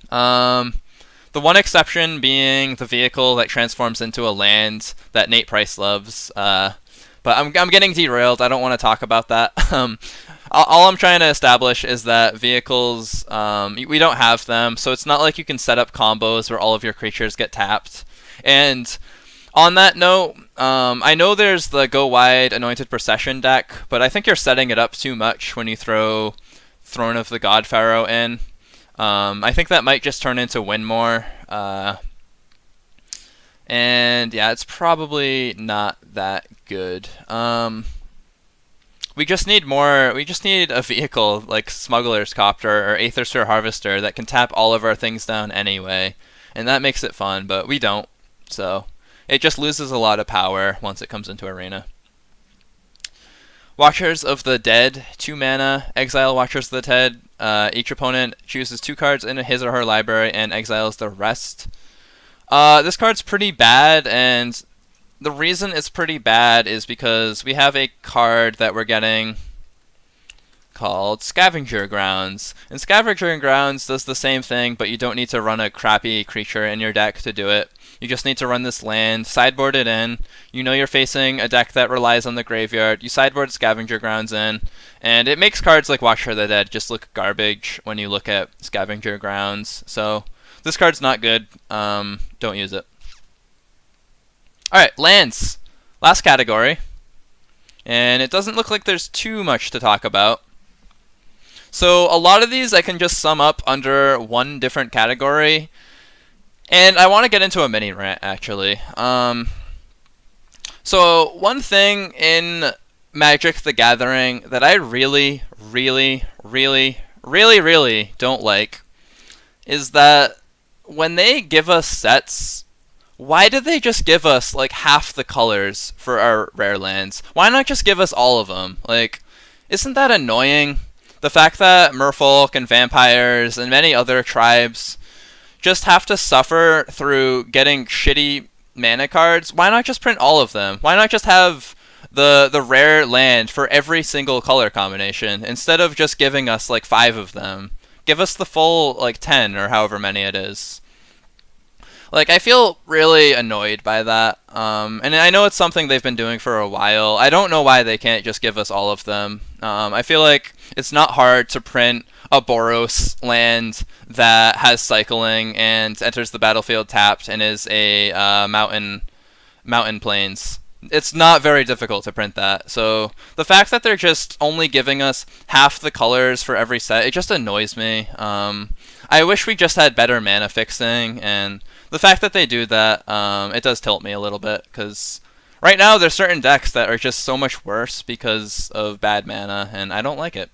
The one exception being the vehicle that transforms into a land that Nate Price loves. But I'm getting derailed. I don't want to talk about that. All I'm trying to establish is that vehicles, we don't have them, so it's not like you can set up combos where all of your creatures get tapped. And on that note, I know there's the Go Wide Anointed Procession deck, but I think you're setting it up too much when you throw Throne of the God Pharaoh in. I think that might just turn into win more. And yeah, it's probably not that good. We just need a vehicle like Smuggler's Copter or Aethersphere Harvester that can tap all of our things down anyway. And that makes it fun, but we don't. So it just loses a lot of power once it comes into Arena. Watchers of the Dead, 2 mana. Exile Watchers of the Dead. Each opponent chooses 2 cards in his or her library and exiles the rest. This card's pretty bad, and the reason it's pretty bad is because we have a card that we're getting called Scavenger Grounds. And Scavenger Grounds does the same thing, but you don't need to run a crappy creature in your deck to do it. You just need to run this land, sideboard it in. You know you're facing a deck that relies on the graveyard. You sideboard Scavenger Grounds in, and it makes cards like Watcher of the Dead just look garbage when you look at Scavenger Grounds. So this card's not good. Don't use it. Alright, lands. Last category. And it doesn't look like there's too much to talk about. So a lot of these I can just sum up under one different category. And I want to get into a mini rant, actually. So one thing in Magic the Gathering that I really don't like is that when they give us sets, why did they just give us like half the colors for our rare lands? Why not just give us all of them? Like, isn't that annoying? The fact that merfolk and vampires and many other tribes just have to suffer through getting shitty mana cards. Why not just print all of them? Why not just have the rare land for every single color combination instead of just giving us like 5 of them? Give us the full like 10 or however many it is. Like, I feel really annoyed by that. And I know it's something they've been doing for a while. I don't know why they can't just give us all of them. I feel like it's not hard to print a Boros land that has cycling and enters the battlefield tapped and is a mountain plains. It's not very difficult to print that. So the fact that they're just only giving us half the colors for every set, it just annoys me. I wish we just had better mana fixing, and the fact that they do that, it does tilt me a little bit, because right now there's certain decks that are just so much worse because of bad mana, and I don't like it.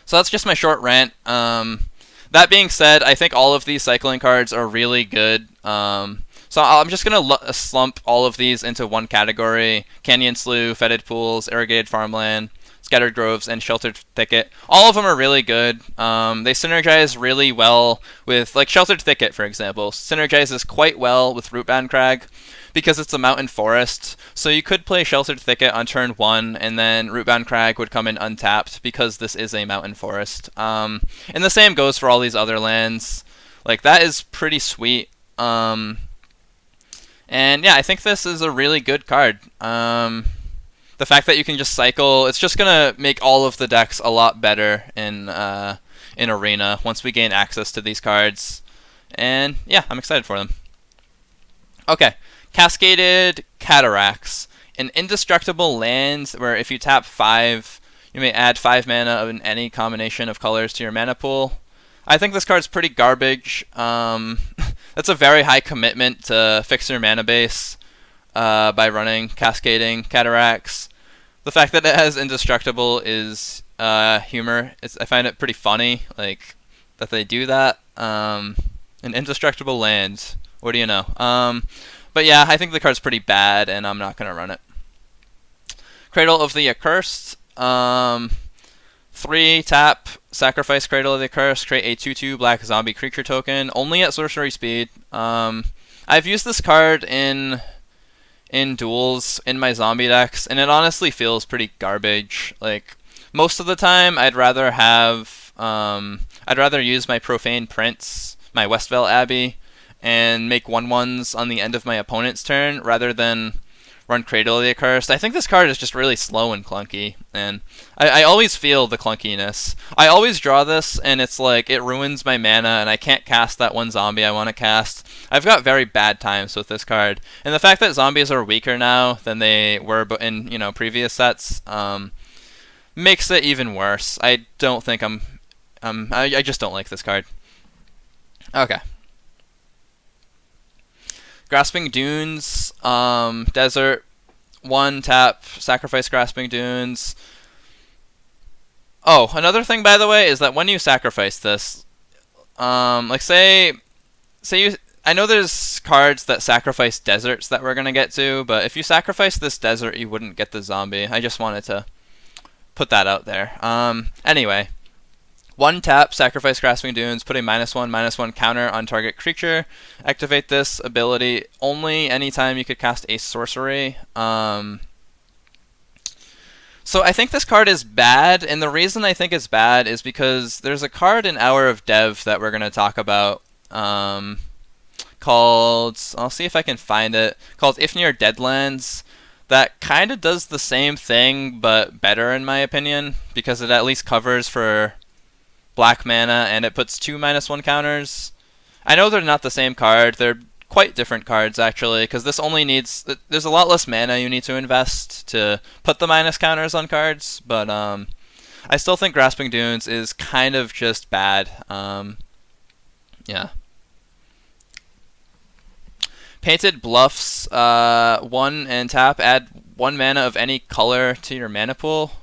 So that's just my short rant. That being said, I think all of these cycling cards are really good. So I'm just going to slump all of these into one category: Canyon Slough, Fetid Pools, Irrigated Farmland, Scattered Groves, and Sheltered Thicket. All of them are really good. They synergize really well with, like, Sheltered Thicket, for example, synergizes quite well with Rootbound Crag because it's a mountain forest. So you could play Sheltered Thicket on turn 1, and then Rootbound Crag would come in untapped because this is a mountain forest. And the same goes for all these other lands. Like, that is pretty sweet. And yeah, I think this is a really good card. The fact that you can just cycle, it's just gonna make all of the decks a lot better in Arena once we gain access to these cards. And yeah, I'm excited for them. Okay, Cascaded Cataracts. An indestructible land where if you tap 5, you may add 5 mana of any combination of colors to your mana pool. I think this card's pretty garbage. That's a very high commitment to fix your mana base by running Cascading Cataracts. The fact that it has Indestructible is humor. I find it pretty funny, like, that they do that. An Indestructible land. What do you know? But yeah, I think the card's pretty bad, and I'm not going to run it. Cradle of the Accursed. 3 tap, sacrifice Cradle of the Accursed, create a 2/2 black zombie creature token, only at sorcery speed. I've used this card in duels in my zombie decks, and it honestly feels pretty garbage. Like, most of the time, I'd rather use my Profane Prince, my Westvale Abbey, and make 1/1s on the end of my opponent's turn rather than run Cradle of the Accursed. I think this card is just really slow and clunky, and I always feel the clunkiness. I always draw this, and it's like, it ruins my mana, and I can't cast that one zombie I want to cast. I've got very bad times with this card, and the fact that zombies are weaker now than they were in previous sets makes it even worse. I don't think I just don't like this card. Okay. Grasping Dunes, Desert, 1 tap, sacrifice Grasping Dunes. Oh, another thing, by the way, is that when you sacrifice this, like, say you, I know there's cards that sacrifice deserts that we're gonna get to, but if you sacrifice this desert, you wouldn't get the zombie. I just wanted to put that out there. Anyway. 1 tap, sacrifice Grasping Dunes, put a -1/-1 counter on target creature. Activate this ability only anytime you could cast a sorcery. So I think this card is bad, and the reason I think it's bad is because there's a card in Hour of Dev that we're going to talk about called, I'll see if I can find it, called Ifnir Deadlands, that kind of does the same thing, but better in my opinion, because it at least covers for black mana, and it puts 2 -1 counters. I know they're not the same card. They're quite different cards, actually, because this only needs... There's a lot less mana you need to invest to put the minus counters on cards, but I still think Grasping Dunes is kind of just bad. Yeah. Painted Bluffs, 1 and tap, add 1 mana of any color to your mana pool.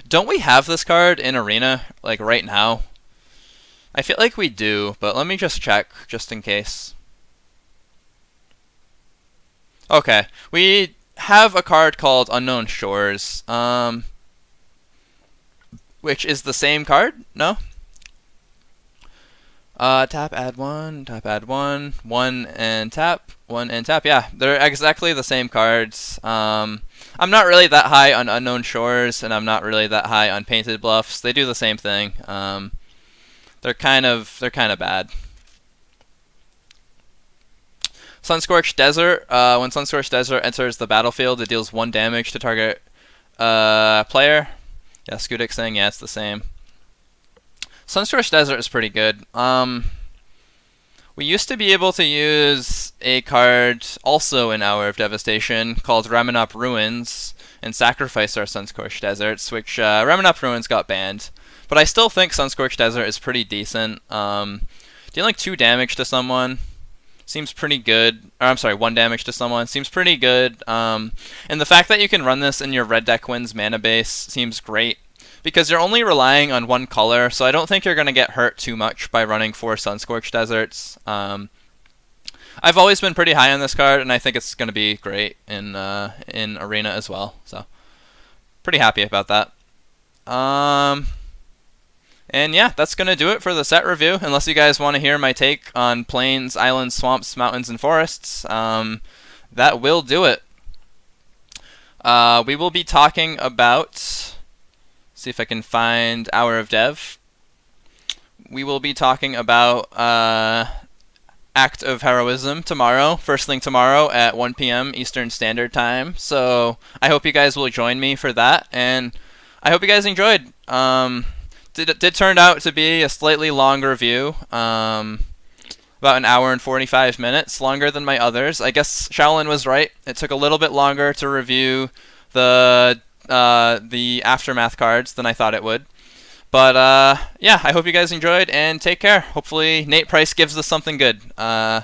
Don't we have this card in Arena, like, right now? I feel like we do, but let me just check, just in case. Okay, we have a card called Unknown Shores, which is the same card? No? Tap, add 1, tap, add 1, 1 and tap, 1 and tap. Yeah, they're exactly the same cards. I'm not really that high on Unknown Shores, and I'm not really that high on Painted Bluffs. They do the same thing. They're kind of bad. Sunscorched Desert. When Sunscorched Desert enters the battlefield, it deals 1 damage to target player. Yeah, Skudik saying, yeah, it's the same. Sunscorched Desert is pretty good. We used to be able to use a card also in Hour of Devastation called Ramunap Ruins and sacrifice our Sunscorched Deserts, which Ramunap Ruins got banned. But I still think Sunscorched Desert is pretty decent. Dealing 2 damage to someone seems pretty good. Or, I'm sorry, 1 damage to someone seems pretty good. And the fact that you can run this in your red deck wins mana base seems great, because you're only relying on 1 color, so I don't think you're going to get hurt too much by running 4 Sunscorched Deserts. I've always been pretty high on this card, and I think it's going to be great in Arena as well. So, pretty happy about that. And yeah, that's going to do it for the set review, unless you guys want to hear my take on plains, islands, swamps, mountains, and forests. That will do it. We will be talking about... See if I can find Hour of Dev. We will be talking about Act of Heroism tomorrow, first thing tomorrow at 1 p.m. Eastern Standard Time. So I hope you guys will join me for that, and I hope you guys enjoyed. It did turn out to be a slightly long review, about 1 hour and 45 minutes, longer than my others. I guess Shaolin was right. It took a little bit longer to review the Aftermath cards than I thought it would. But yeah, I hope you guys enjoyed, and take care. Hopefully Nate Price gives us something good. Yeah,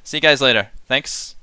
see you guys later. Thanks.